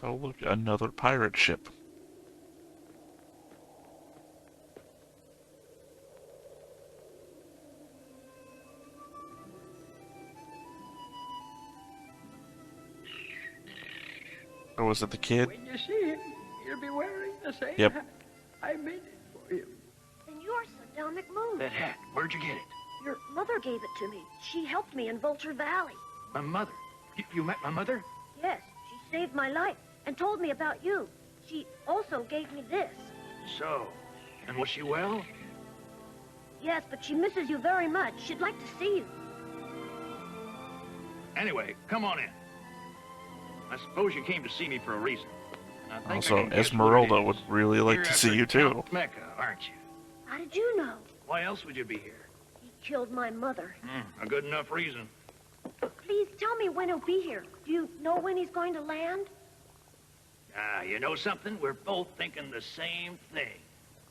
Oh, look, another pirate ship. Or was it the kid? When you see him, he'll be wearing the same Yep. hat. I made it for him. And yours, Don McMoon. That hat, where'd you get it? Your mother gave it to me. She helped me in Vulture Valley. My mother. You met my mother? Yes, she saved my life and told me about you. She also gave me this. So, and was she well? Yes, but she misses you very much. She'd like to see you. Anyway, come on in. I suppose you came to see me for a reason. And I think I Also, can guess what it Esmeralda is. would really like You're to see after you too. Count Mecha, aren't you? How did you know? Why else would you be here? He killed my mother. A good enough reason. Please tell me when he'll be here. Do you know when he's going to land? Ah, you know something? We're both thinking the same thing.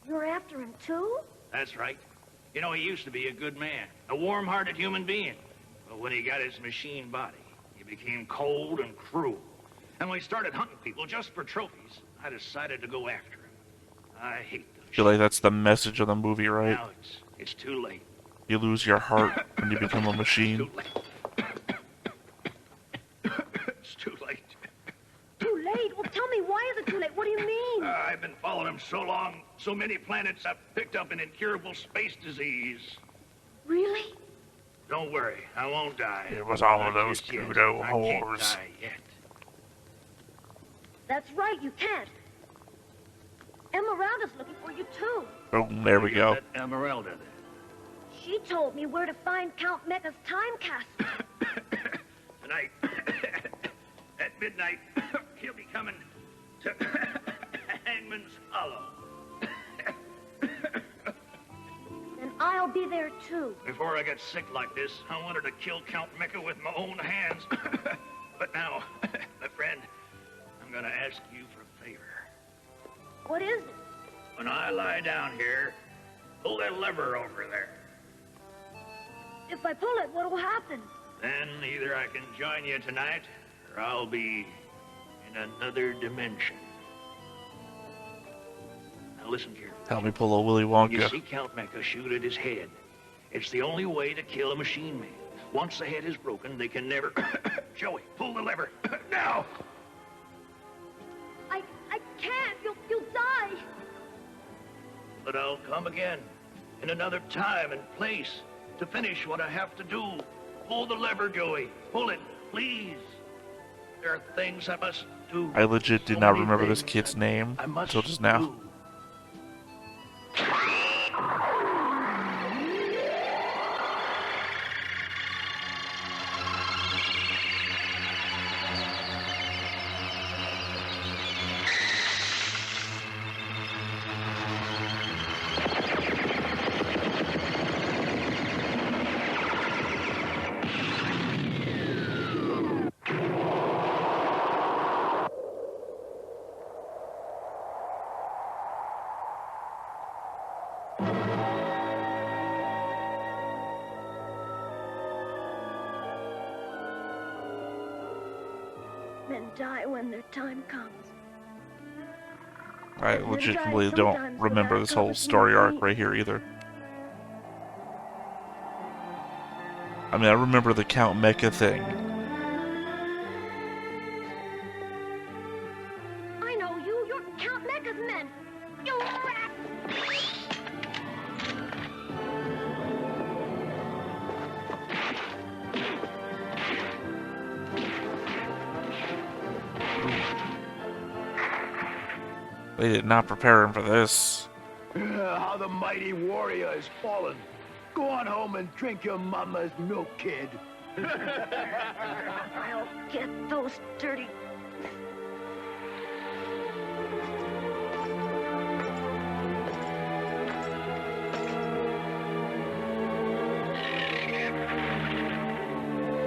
You're after him too? That's right. You know, he used to be a good man, a warm-hearted human being. But when he got his machine body, he became cold and cruel. And when he started hunting people just for trophies, I decided to go after him. I hate those. I feel like that's the message of the movie, right? Now it's too late. You lose your heart when you become a machine. Too late. It's too late. Too late? Well, tell me, why is it too late? What do you mean? I've been following him so long, so many planets, I've picked up an incurable space disease. Really? Don't worry, I won't die. It was all of Not those just yet. Pluto I can't whores. die yet. That's right, you can't. Esmeralda's looking for you too. Oh, there we go. That Esmeralda, then. She told me where to find Count Mecha's time capsule. Tonight, at midnight, he'll be coming to Hangman's Hollow. And I'll be there too. Before I got sick like this, I wanted to kill Count Mecha with my own hands. But now, my friend, I'm gonna ask you for a favor. What is it? When I lie down here, pull that lever over there. If I pull it, what'll happen? Then either I can join you tonight, or I'll be in another dimension. Now listen carefully. Help me pull a Willy When you Wonka. see Count Mecha shoot at his head, it's the only way to kill a machine man. Once the head is broken, they can never... Joey, pull the lever. Now! I can't. You'll die. But I'll come again, in another time and place, to finish what I have to do. Pull the lever, Joey. Pull it, please. There are things I must do. I legit did So not many remember this things kid's name I must until just now. do. Men die when their time comes. I Men die legitimately don't sometimes remember without this whole accomplishing story arc anything. right here either. I mean, I remember the Count Mecha thing. I know you. You're Count Mecha's men. You rat! They did not prepare him for this. How the mighty warrior has fallen. Go on home and drink your mama's milk, kid. I'll get those dirty...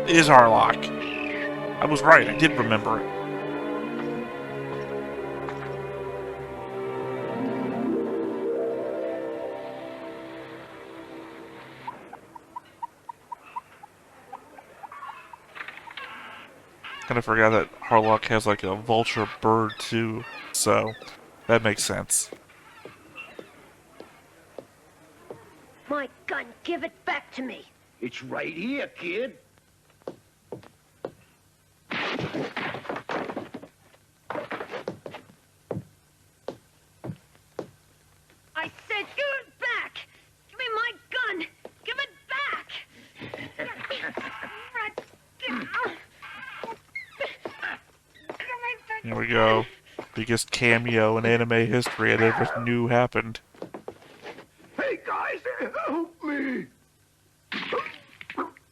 Is Harlock. I was right, I did remember it. Kind of forgot that Harlock has like a vulture bird too, so that makes sense. My gun, give it back to me. It's right here, kid. I said give it back. Give me my gun. Give it back. Here we go. Biggest cameo in anime history I ever knew happened. Hey, guys, help me.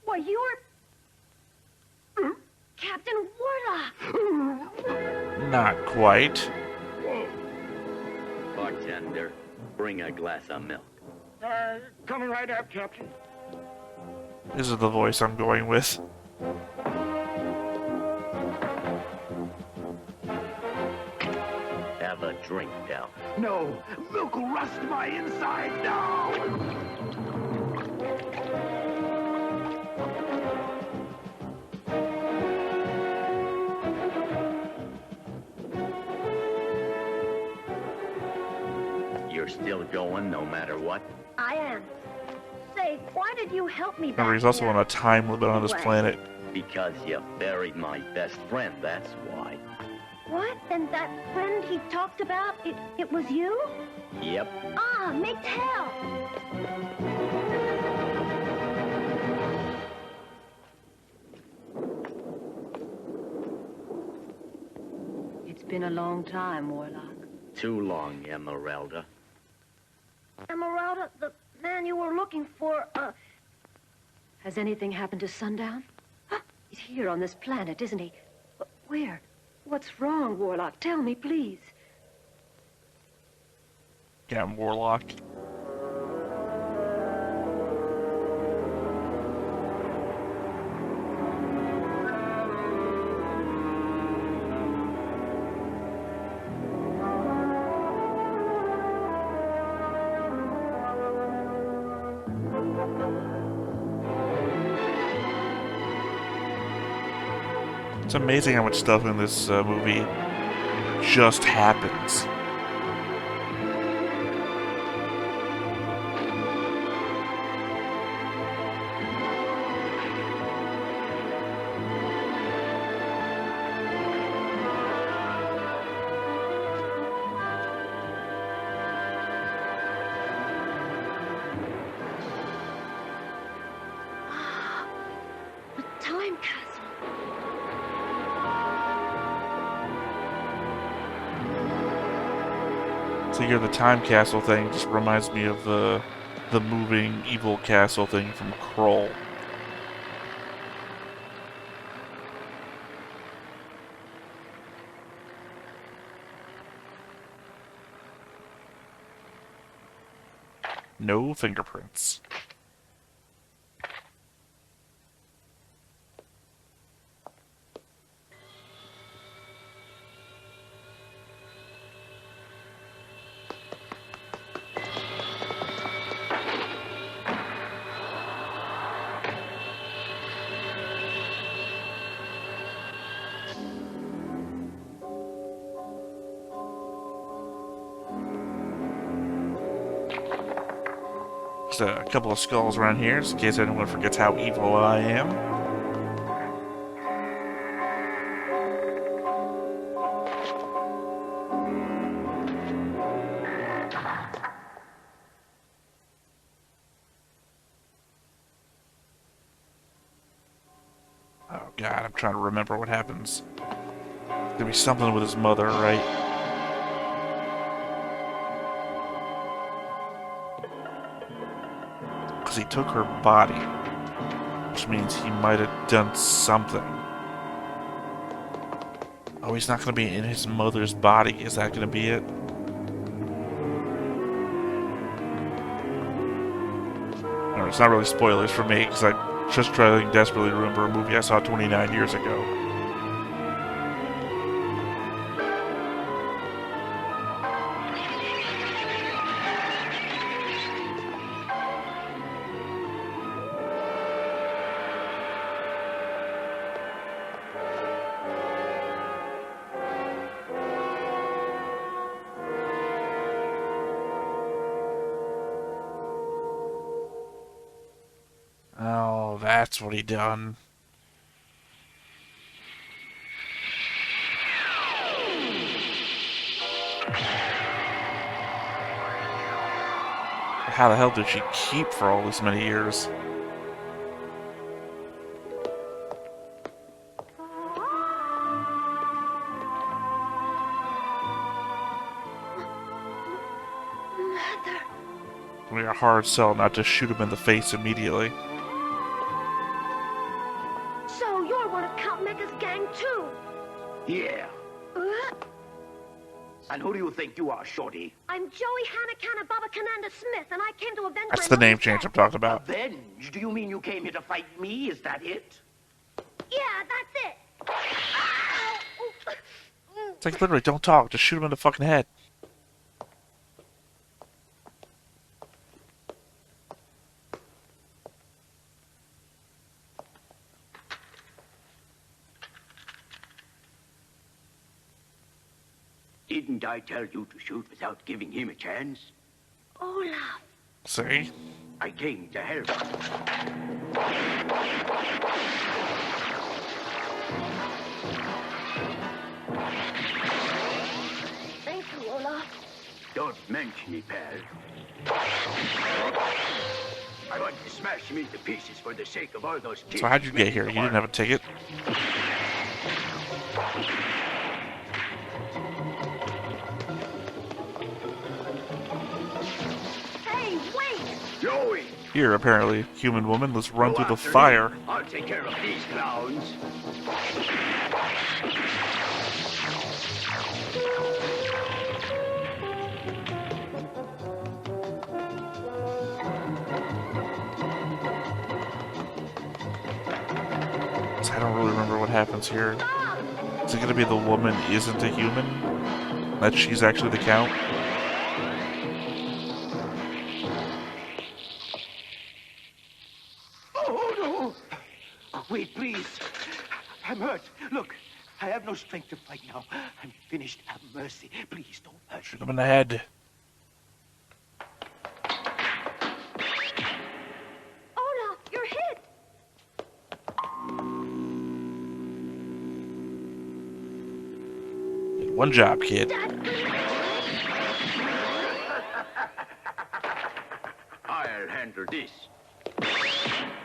Why, you're... Captain Warlock. Not quite. Bartender, bring a glass of milk. Coming right up, Captain. This is the voice I'm going with. Have a drink, pal. No, milk will rust my inside now. You're still going no matter what? I am. Say, why did you help me back Remember, he's also here? on a time limit on this Anyway. planet. Because you buried my best friend, that's why. What? And that friend he talked about, it was you? Yep. Ah, make hell! It's been a long time, Warlock. Too long, Emeralda. Emeralda, the man you were looking for, Has anything happened to Sundown? He's here on this planet, isn't he? Where? What's wrong, Warlock? Tell me, please. Yeah, Warlock. It's amazing how much stuff in this movie just happens. the time castle. So here, the time castle thing just reminds me of the moving evil castle thing from Kroll. No fingerprints. Just a couple of skulls around here, just in case anyone forgets how evil I am. Oh god, I'm trying to remember what happens. There's gonna be something with his mother, right? Because he took her body, which means he might have done something. Oh, he's not gonna be in his mother's body. Is that gonna be it? No, it's not really spoilers for me, because I just trying to desperately remember a movie I saw 29 years ago. Oh, that's what he done. How the hell did she keep for all this many years? Mother. It'll be a hard sell not to shoot him in the face immediately. So you're one of Count Mecha's gang too? Yeah. Uh, And who do you think you are, Shorty? I'm Joey Hanakana Baba Kananda Smith, and I came to avenge That's my the name mother's change death. I'm talking about. Avenge? Do you mean you came here to fight me? Is that it? Yeah, that's it. Ow! It's like, literally, don't talk. Just shoot him in the fucking head. Didn't I tell you to shoot without giving him a chance? Olaf. See? I came to help. Thank you, Olaf. Don't mention it, pal. I want to smash him into pieces for the sake of all those kids. So how'd you get here? You didn't have a ticket? Hey, wait! Joey! Here, apparently. Human woman, let's run Go through the after him. fire. I'll take care of these clowns. So I don't really remember what happens here. Is it gonna be the woman isn't a human? That she's actually the count? Oh, no! Oh, wait, please. I'm hurt. Look, I have no strength to fight now. I'm finished. Have mercy. Please don't hurt Shoot me. him in the head. Olaf, you're hit! One job, kid. I'll handle this.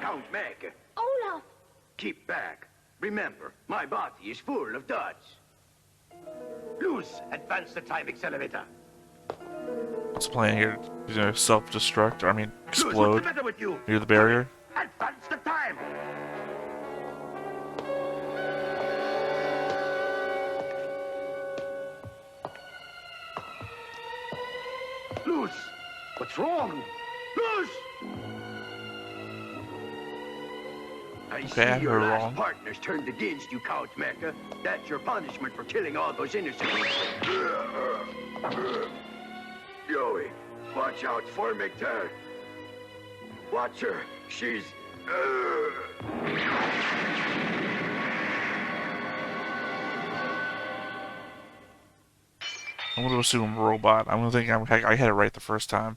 Count Meg, Olaf! keep back. Remember, my body is full of duds. Luz, advance the time accelerator. What's the plan here? He's gonna self-destruct, I mean, Luz, what's the explode matter with you? near the barrier? Advance the time. Luz, what's wrong? Luz! I Okay, I see heard your last wrong. partners turned against you, Count Mecha. That's your punishment for killing all those innocent. Joey, watch out for McTurk. Watch her. She's... I'm gonna assume robot. I'm gonna think I had it right the first time.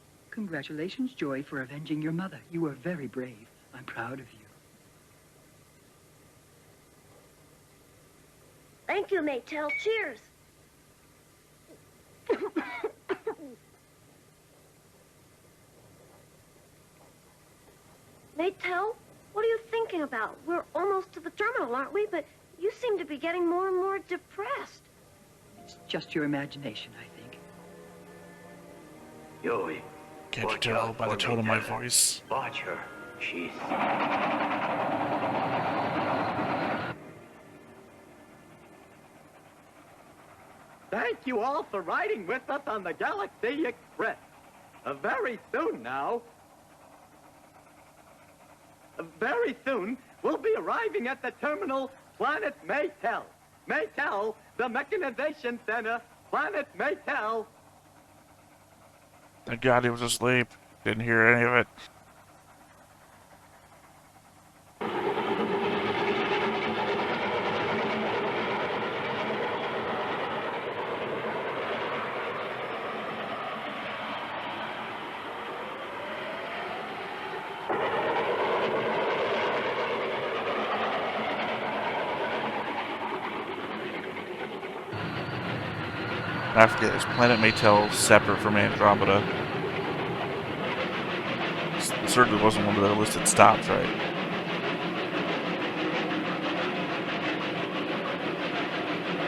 Congratulations, Joy, for avenging your mother. You were very brave. I'm proud of you. Thank you, Maytel. Cheers. Maytel, what are you thinking about? We're almost to the terminal, aren't we? But you seem to be getting more and more depressed. It's just your imagination, I think. Joey. Can't you tell by the tone of my voice? Watch her. She's... Thank you all for riding with us on the Galaxy Express. Very soon now. Very soon, we'll be arriving at the terminal, Planet Maytel. Maytel, the Mechanization Center, Planet Maytel. Thank God he was asleep. Didn't hear any of it. I forget, is Planet Maytel separate from Andromeda? Certainly wasn't one of the listed stops, right?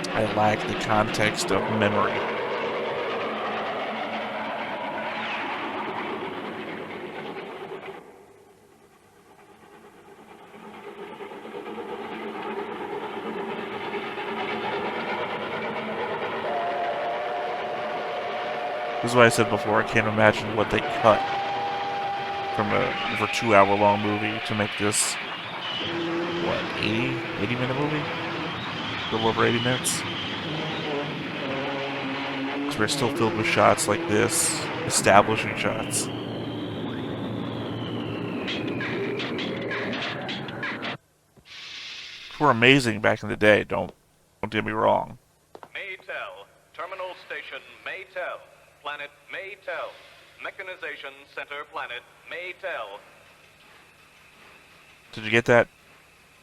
I lack the context of memory. This is what I said before, I can't imagine what they cut from a over 2-hour-long movie to make this, what, 80-minute movie? A little over 80 minutes? Because we're still filled with shots like this, establishing shots. Which were amazing back in the day, don't get me wrong. Maytel, Terminal Station Maytel, Planet Maytel, Mechanization Center Planet Maytel. Did you get that?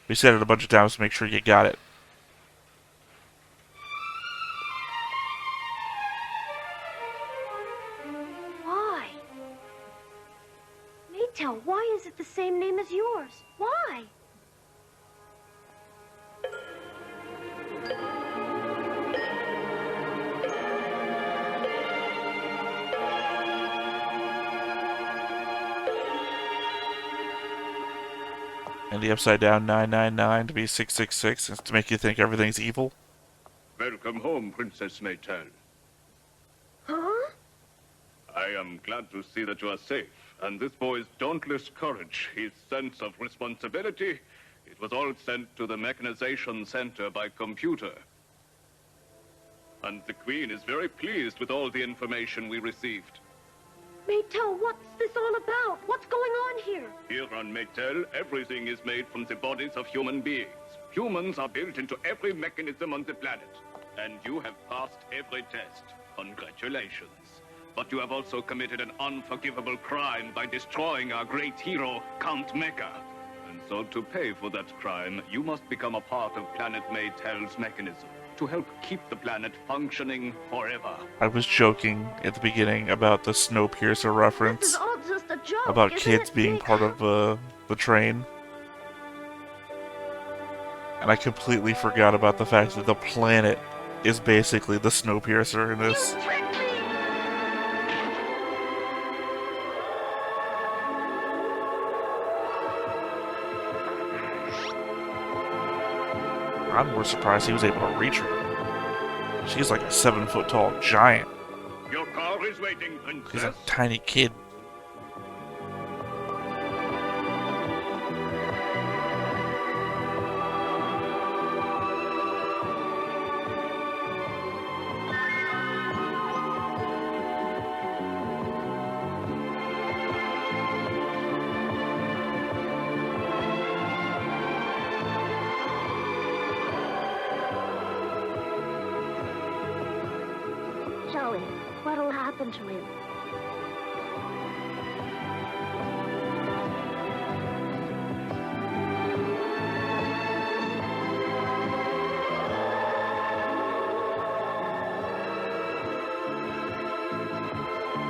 We said it a bunch of times to make sure you got it. Why? Maytel, why is it the same name as yours? Why? And the upside down 999 to be 666 is to make you think everything's evil. Welcome home, Princess Maytel. Huh? I am glad to see that you are safe, and this boy's dauntless courage, his sense of responsibility, it was all sent to the Mechanization Center by computer. And the Queen is very pleased with all the information we received. Maytel, what's this all about? What's going on here? Here on Maytel, everything is made from the bodies of human beings. Humans are built into every mechanism on the planet. And you have passed every test. Congratulations. But you have also committed an unforgivable crime by destroying our great hero, Count Mecha. And so to pay for that crime, you must become a part of Planet Maytel's mechanism to help keep the planet functioning forever. I was joking at the beginning about the Snowpiercer This reference, is all just a joke, about isn't kids it, being Maytel? part of the train. And I completely forgot about the fact that the planet is basically the Snowpiercer in this. You tricked me! I'm more surprised he was able to reach her. She's like a 7-foot-tall giant. Your car is waiting, He's a Princess. tiny kid. Joey, what'll happen to him?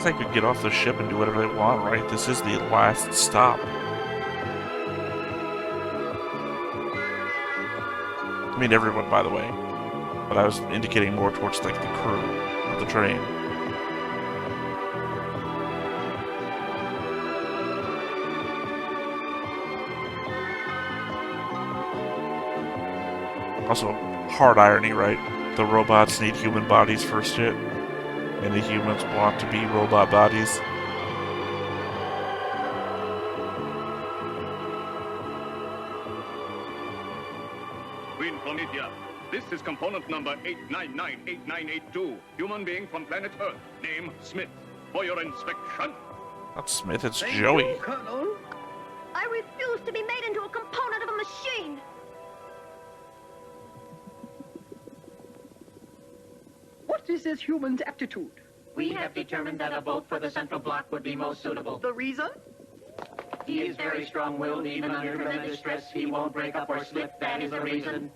They could get off the ship and do whatever they want, right? This is the last stop. I mean, everyone, by the way. But I was indicating more towards, like, the crew of the train. Also, hard irony, right? The robots need human bodies for shit, and the humans want to be robot bodies. Queen Prometheus, this is component number 8998982. Human being from planet Earth. Name Smith. For your inspection. Not Smith, it's Joey. Colonel. I refuse to be made into a component of a machine. What is this human's aptitude? We have determined that a bolt for the central block would be most suitable. The reason? He is very strong-willed, even under tremendous stress. He won't break up or slip. That is the reason.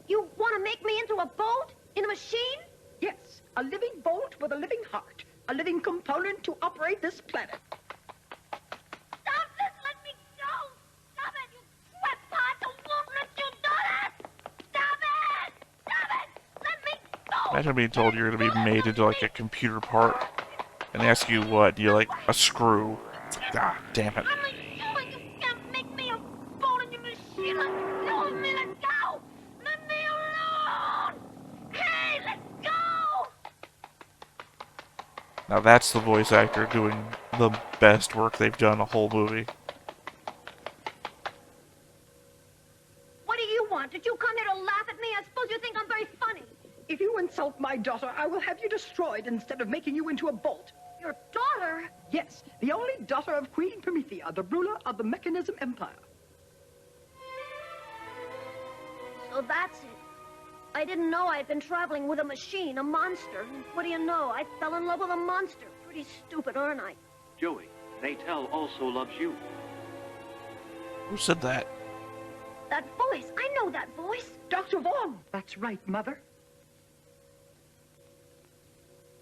You want to make me into a bolt? In a machine? Yes, a living bolt with a living heart. A living component to operate this planet. Stop this! Let me go! Stop it, you sweatpot! I won't let you do this! Stop it! Stop it! Let me go! Imagine being told you're going to be made into, like, a computer part, and they ask you what? You're like, a screw. It's like, ah, damn it. I'm assuming you can't make me a bolt in your machine. Let me let go! Let me alone! Hey, let go! Now that's the voice actor doing the best work they've done a whole movie. What do you want? Did you come here to laugh at me? I suppose you think I'm very funny. If you insult my daughter, I will have you destroyed instead of making you into a bolt. Your daughter? Yes, the only daughter of Queen Promethea, the ruler of the Mechanism Empire. So that's it. I didn't know I'd been traveling with a machine, a monster. And what do you know? I fell in love with a monster. Pretty stupid, aren't I? Joey, Maytel also loves you. Who said that? That voice. I know that voice. Dr. Vaughn. That's right, Mother.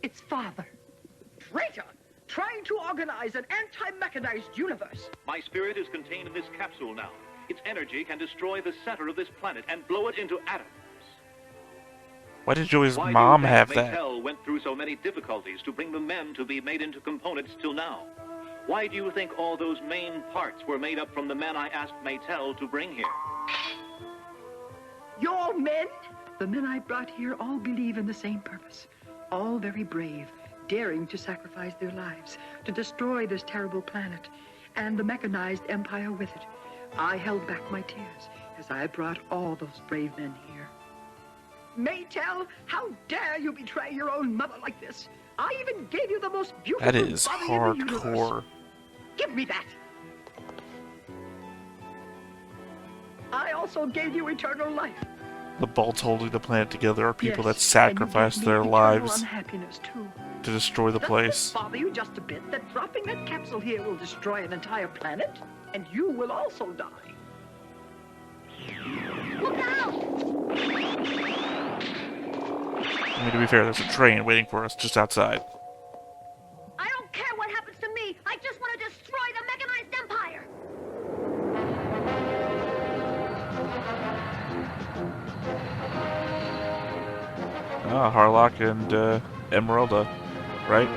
It's Father. Traitor! Trying to organize an anti-mechanized universe. My spirit is contained in this capsule now. Its energy can destroy the center of this planet and blow it into atoms. Why did Joey's Why mom do you have think that? Maytel went through so many difficulties to bring the men to be made into components till now? Why do you think all those main parts were made up from the men I asked Maytel to bring here? Your men? The men I brought here all believe in the same purpose. All very brave, daring to sacrifice their lives, to destroy this terrible planet, and the mechanized empire with it. I held back my tears as I brought all those brave men here. Maytel, how dare you betray your own mother like this? I even gave you the most beautiful That is body in the universe. hardcore. Give me that. I also gave you eternal life. The bolts holding the planet together are people that Yes, sacrificed and you their gave me eternal lives unhappiness too. to destroy the Doesn't place. it bother you just a bit that dropping that capsule here will destroy an entire planet? And you will also die. Look out! I mean, to be fair, there's a train waiting for us just outside. I don't care what happens to me. I just want to destroy the mechanized empire. Ah, Harlock and Emeralda, right?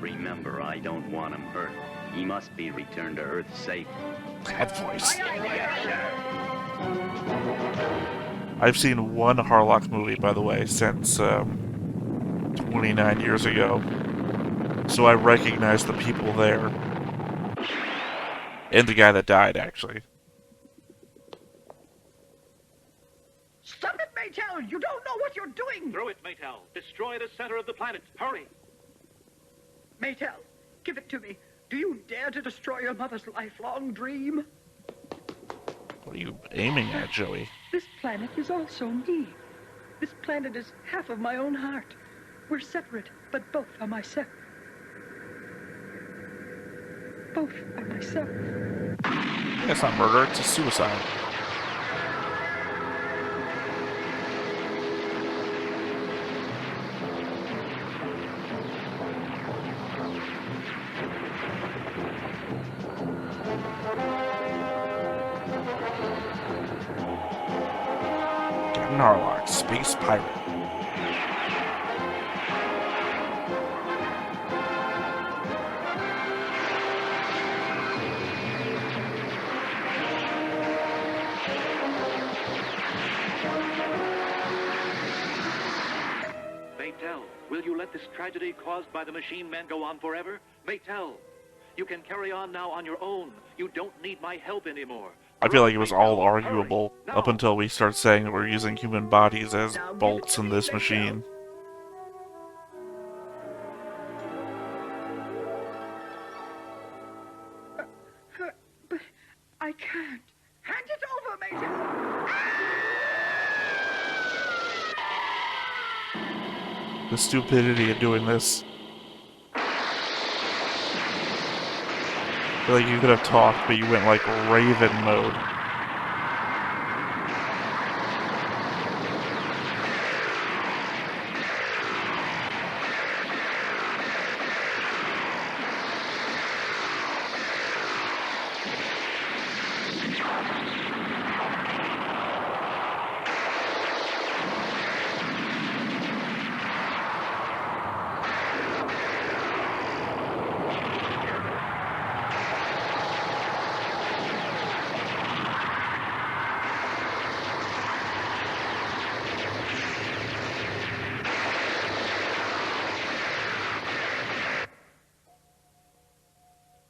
Remember, I don't want him hurt. He must be returned to Earth safe. That voice. I've seen one Harlock movie, by the way, since 29 years ago. So I recognize the people there. And the guy that died, actually. Stop it, Maytel! You don't know what you're doing! Throw it, Maytel. Destroy the center of the planet. Hurry. Maytel, give it to me. Do you dare to destroy your mother's lifelong dream? What are you aiming at, Joey? This planet is also me. This planet is half of my own heart. We're separate, but both are myself. Both are myself. That's not murder, it's a suicide. Captain Harlock, Space Pirate. Maytel, will you let this tragedy caused by the machine men go on forever? Maytel, you can carry on now on your own. You don't need my help anymore. I feel like it was all arguable up until we start saying that we're using human bodies as bolts in this machine. But I can't. Hand it over, Major! The stupidity of doing this. I feel like you could have talked, but you went like Raven mode.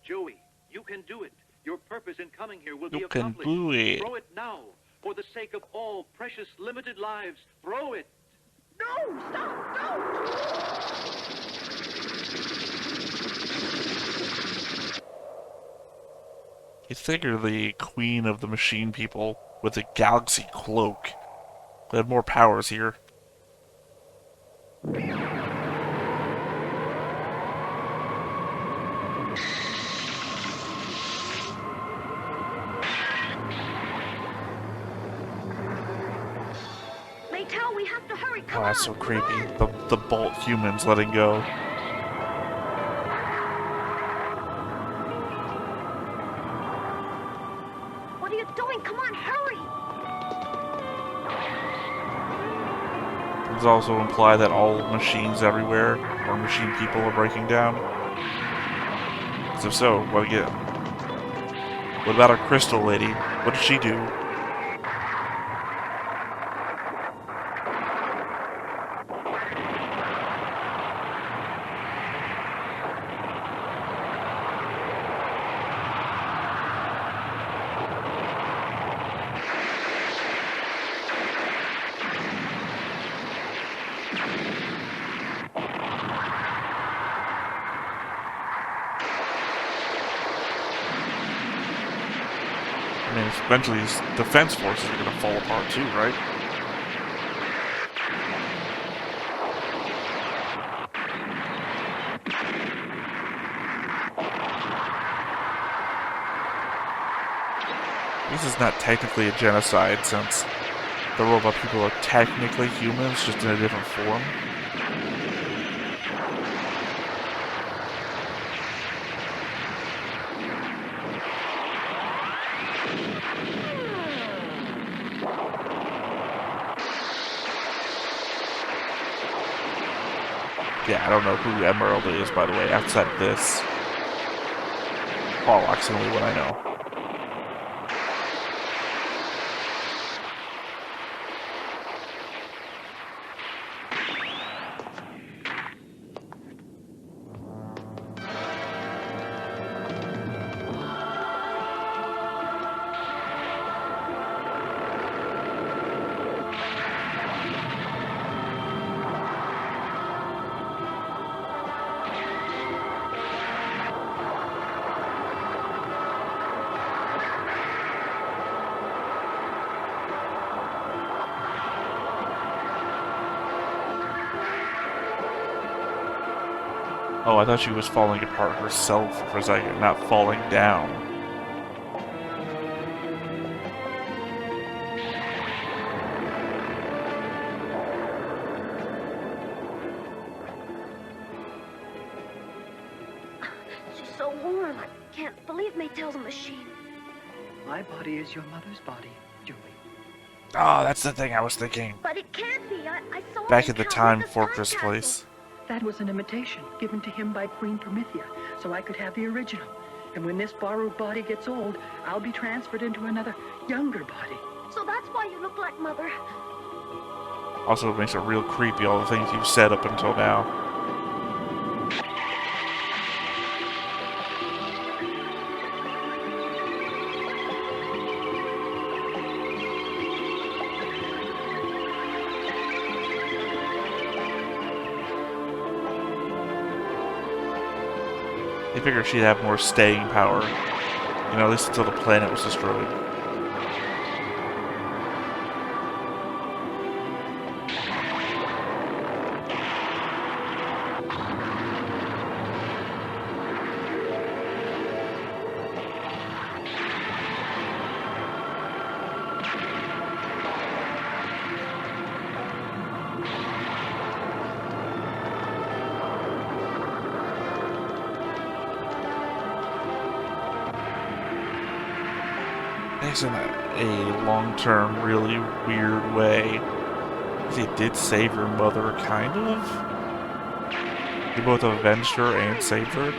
Joey, you can do it. Your purpose in coming here will be You can accomplished. do it. Throw it now. For the sake of all precious limited lives, throw it. No! Stop! Don't! You figure the queen of the machine people with the galaxy cloak had more powers here. Maytel, we have to hurry. Come Oh, that's on, so creepy. come on. The bolt humans letting go. What are you doing? Come on, hurry. Does it also imply that all machines everywhere or machine people are breaking down? 'Cause if so, what about our crystal lady? What did she do? I mean, eventually these defense forces are gonna fall apart too, right? This is not technically a genocide since the robot people are technically humans, just in a different form. Yeah, I don't know who Emerald is, by the way, outside of this. Harlock's the only one I know. Oh, I thought she was falling apart herself for a second, not falling down. She's so warm. I can't believe Maytel's a machine. My body is your mother's body, Julie. Oh, that's the thing I was thinking. But it can't be. I saw it Back in at the Count Time Luca's Fortress time capsule. place. That was an imitation given to him by Queen Promethea, so I could have the original. And when this borrowed body gets old, I'll be transferred into another, younger body. So that's why you look like Mother. Also, it makes it real creepy, all the things you've said up until now. I figure she'd have more staying power. You know, at least until the planet was destroyed. Thanks in a long-term, really weird way. He did save her mother, kind of. He both avenged her and saved her.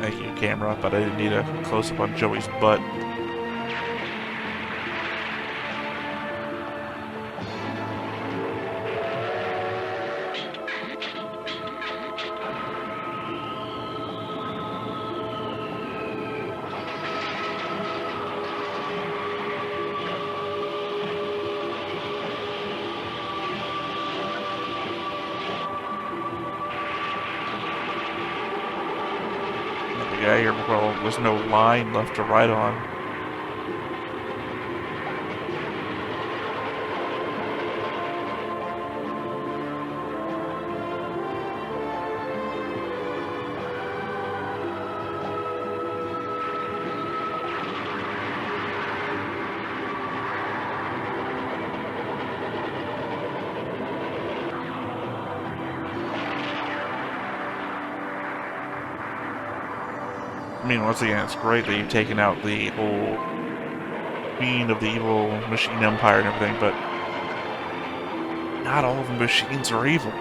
Thank you, camera, but I didn't need a close-up on Joey's butt. Yeah, here, well, there's no line left to write on. I mean, once again, it's great that you've taken out the whole queen of the evil machine empire and everything, but not all of the machines are evil.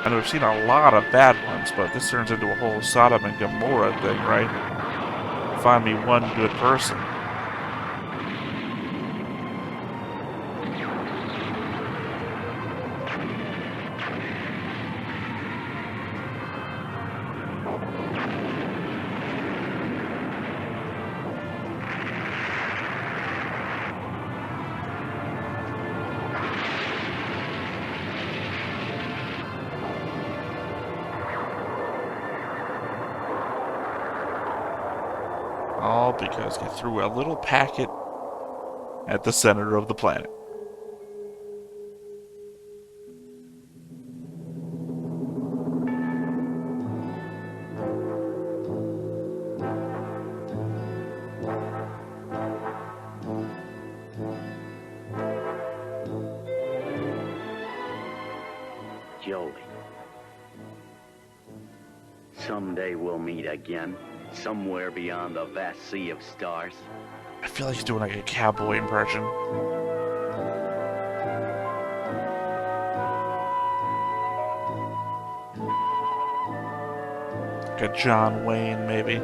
I know we've seen a lot of bad ones, but this turns into a whole Sodom and Gomorrah thing, right? Find me one good person. All because you threw a little packet at the center of the planet. Joey. Someday we'll meet again, somewhere beyond the vast sea of stars. I feel like he's doing like a cowboy impression. Like a John Wayne, maybe.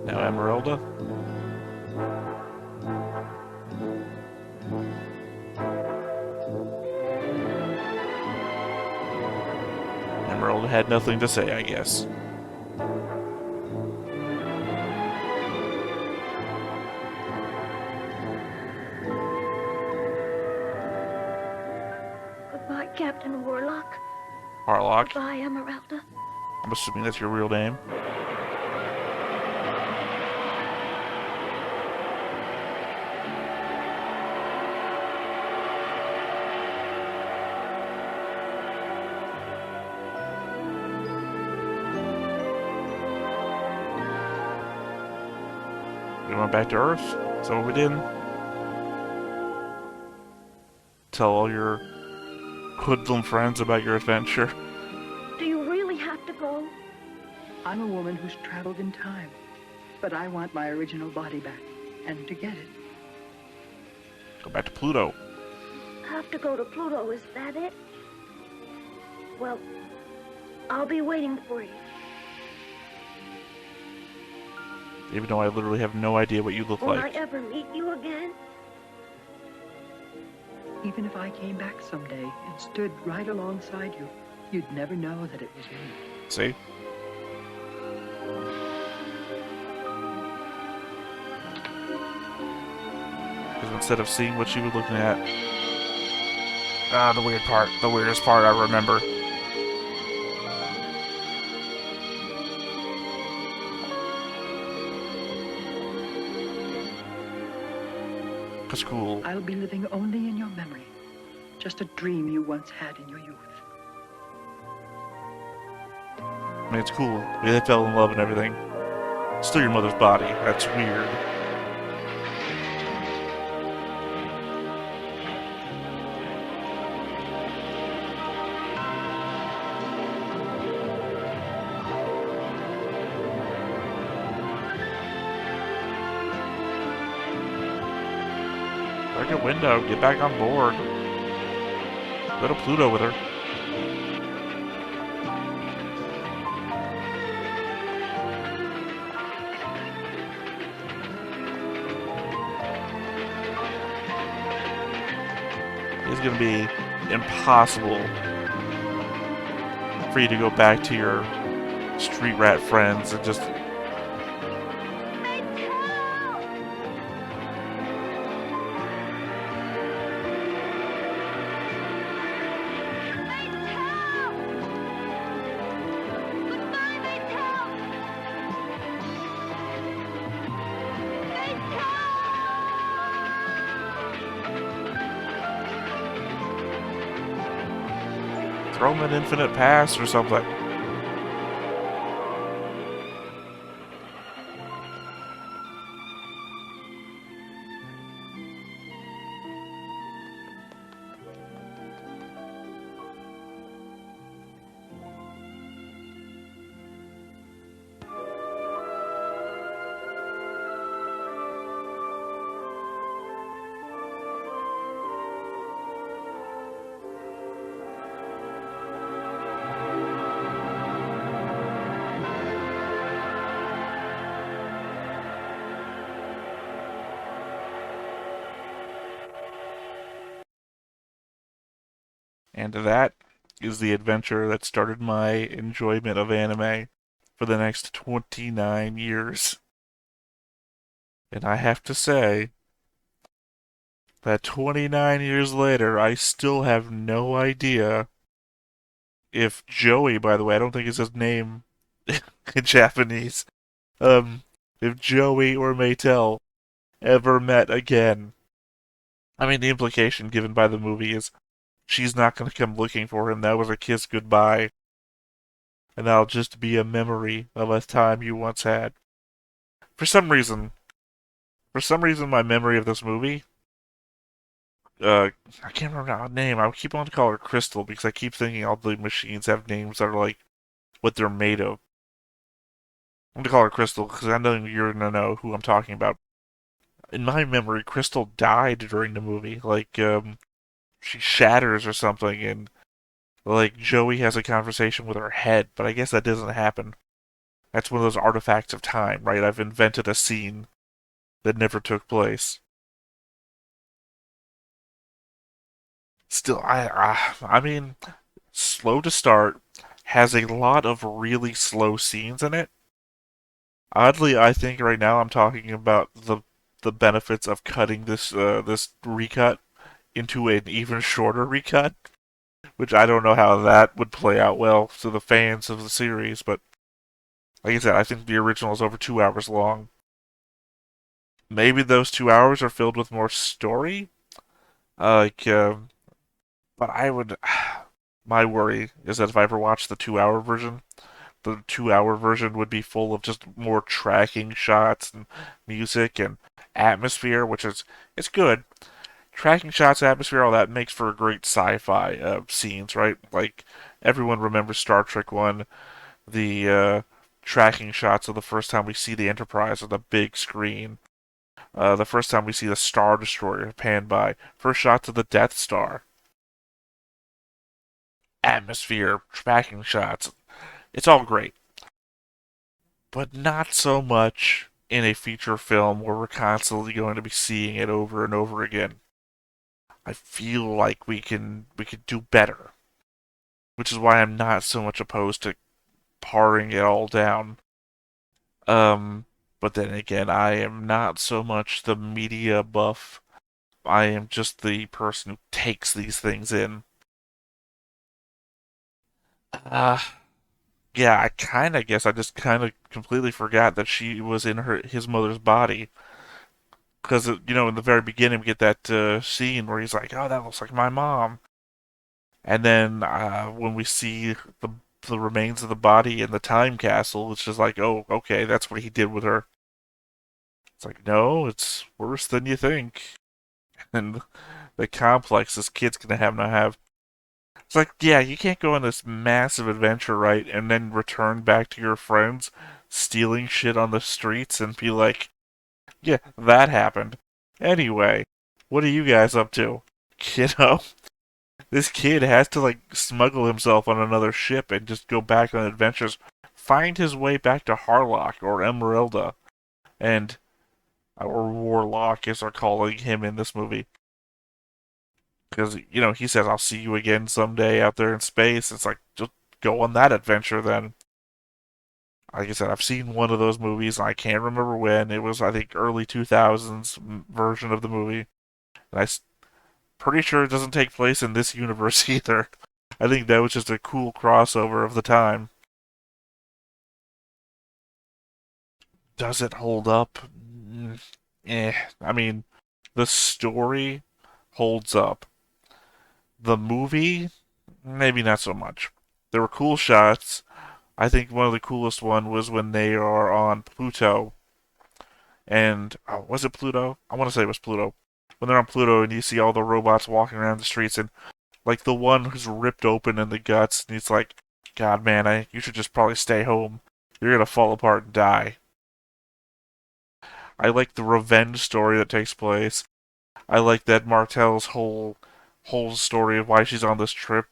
Now Emeralda. Emerald had nothing to say, I guess. Goodbye, Captain Warlock. Harlock. Goodbye, Emeralda. I'm assuming that's your real name. went back to Earth. So we did. Tell all your hoodlum friends about your adventure. Do you really have to go? I'm a woman who's traveled in time, but I want my original body back, and to get it. Go back to Pluto. Have to go to Pluto, is that it? Well, I'll be waiting for you. Even though I literally have no idea what you look Will like. I ever meet you again? Even if I came back someday and stood right alongside you, you'd never know that it was me. See? Because instead of seeing what she was looking at... the weird part. The weirdest part I remember. That's cool. I'll be living only in your memory. Just a dream you once had in your youth. I mean, it's cool. They fell in love and everything. Still your mother's body. That's weird. Break a window. Get back on board. Go to Pluto with her. It's going to be impossible for you to go back to your street rat friends and just... throw him an infinite pass or something. And that is the adventure that started my enjoyment of anime for the next 29 years. And I have to say that 29 years later, I still have no idea if Joey, by the way, I don't think it's his name in Japanese, if Joey or Maytel ever met again. I mean, the implication given by the movie is she's not going to come looking for him. That was a kiss goodbye. And that'll just be a memory of a time you once had. For some reason, my memory of this movie, I can't remember her name. I keep on to call her Crystal because I keep thinking all the machines have names that are like what they're made of. I'm going to call her Crystal because I know you're going to know who I'm talking about. In my memory, Crystal died during the movie. Like, she shatters or something, and like Joey has a conversation with her head, but I guess that doesn't happen. That's one of those artifacts of time, right? I've invented a scene that never took place. Still, I mean, slow to start, has a lot of really slow scenes in it. Oddly, I think right now I'm talking about the benefits of cutting this recut into an even shorter recut, which I don't know how that would play out well to the fans of the series, but like I said, I think the original is over 2 hours long. Maybe those 2 hours are filled with more story, like, but I would. My worry is that if I ever watch the 2 hour version, the 2-hour version would be full of just more tracking shots and music and atmosphere, which is it's good. Tracking shots, atmosphere, all that makes for great sci-fi scenes, right? Like everyone remembers Star Trek One, the tracking shots of the first time we see the Enterprise on the big screen, the first time we see the Star Destroyer pan by, first shots of the Death Star, atmosphere, tracking shots. It's all great, but not so much in a feature film where we're constantly going to be seeing it over and over again. I feel like we could do better, which is why I'm not so much opposed to paring it all down. But then again, I am not so much the media buff. I am just the person who takes these things in. Uh, yeah, I kind of guess I just kind of completely forgot that she was in his mother's body. Because, in the very beginning, we get that scene where he's like, oh, that looks like my mom. And then when we see the remains of the body in the time castle, it's just like, oh, okay, that's what he did with her. It's like, no, it's worse than you think. And the complex this kid's gonna have now have. It's like, yeah, you can't go on this massive adventure, right, and then return back to your friends stealing shit on the streets and be like, yeah, that happened. Anyway, what are you guys up to? Kiddo? This kid has to, like, smuggle himself on another ship and just go back on adventures, find his way back to Harlock or Emeralda, and or Warlock, as they're calling him in this movie. Because, he says, I'll see you again someday out there in space. It's like, just go on that adventure then. Like I said, I've seen one of those movies, and I can't remember when. It was, I think, early 2000s version of the movie. And I'm pretty sure it doesn't take place in this universe either. I think that was just a cool crossover of the time. Does it hold up? I mean, the story holds up. The movie, maybe not so much. There were cool shots. I think one of the coolest one was when they are on Pluto. And, oh, was it Pluto? I want to say it was Pluto. When they're on Pluto and you see all the robots walking around the streets and, like, the one who's ripped open in the guts and he's like, God, man, you should just probably stay home. You're gonna fall apart and die. I like the revenge story that takes place. I like that Martel's whole story of why she's on this trip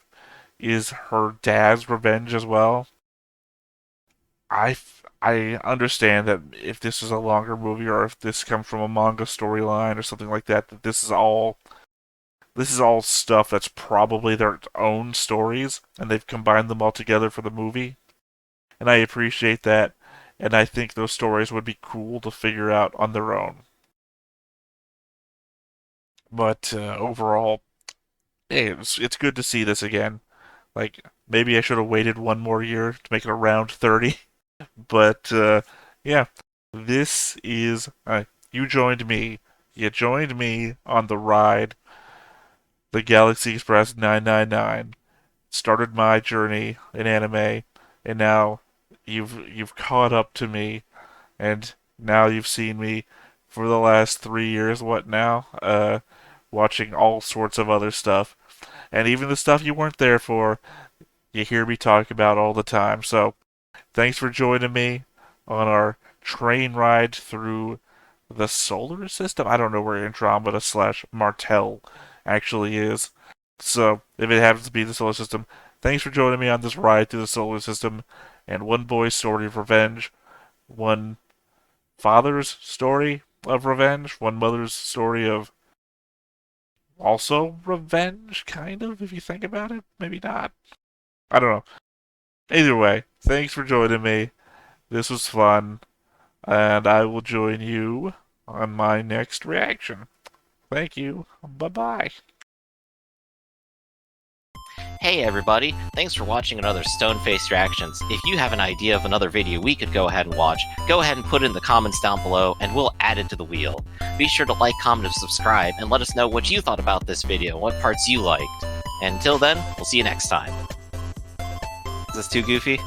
is her dad's revenge as well. I understand that if this is a longer movie or if this comes from a manga storyline or something like that, that this is all stuff that's probably their own stories and they've combined them all together for the movie. And I appreciate that, and I think those stories would be cool to figure out on their own. But overall, hey, it's good to see this again. Like, maybe I should have waited one more year to make it around 30. But, yeah, this is. You joined me. You joined me on the ride. The Galaxy Express 999 started my journey in anime, and now you've caught up to me, and now you've seen me for the last 3 years. What now? Watching all sorts of other stuff, and even the stuff you weren't there for, you hear me talk about all the time. So, thanks for joining me on our train ride through the solar system. I don't know where Andromeda slash Martel actually is. So, if it happens to be the solar system, thanks for joining me on this ride through the solar system and one boy's story of revenge, one father's story of revenge, one mother's story of also revenge, kind of, if you think about it. Maybe not. I don't know. Either way, thanks for joining me. This was fun, and I will join you on my next reaction. Thank you. Bye-bye. Hey everybody, thanks for watching another Stone-Faced Reactions. If you have an idea of another video we could go ahead and watch, go ahead and put it in the comments down below and we'll add it to the wheel. Be sure to like, comment, and subscribe, and let us know what you thought about this video and what parts you liked. And until then, we'll see you next time. Is this too goofy?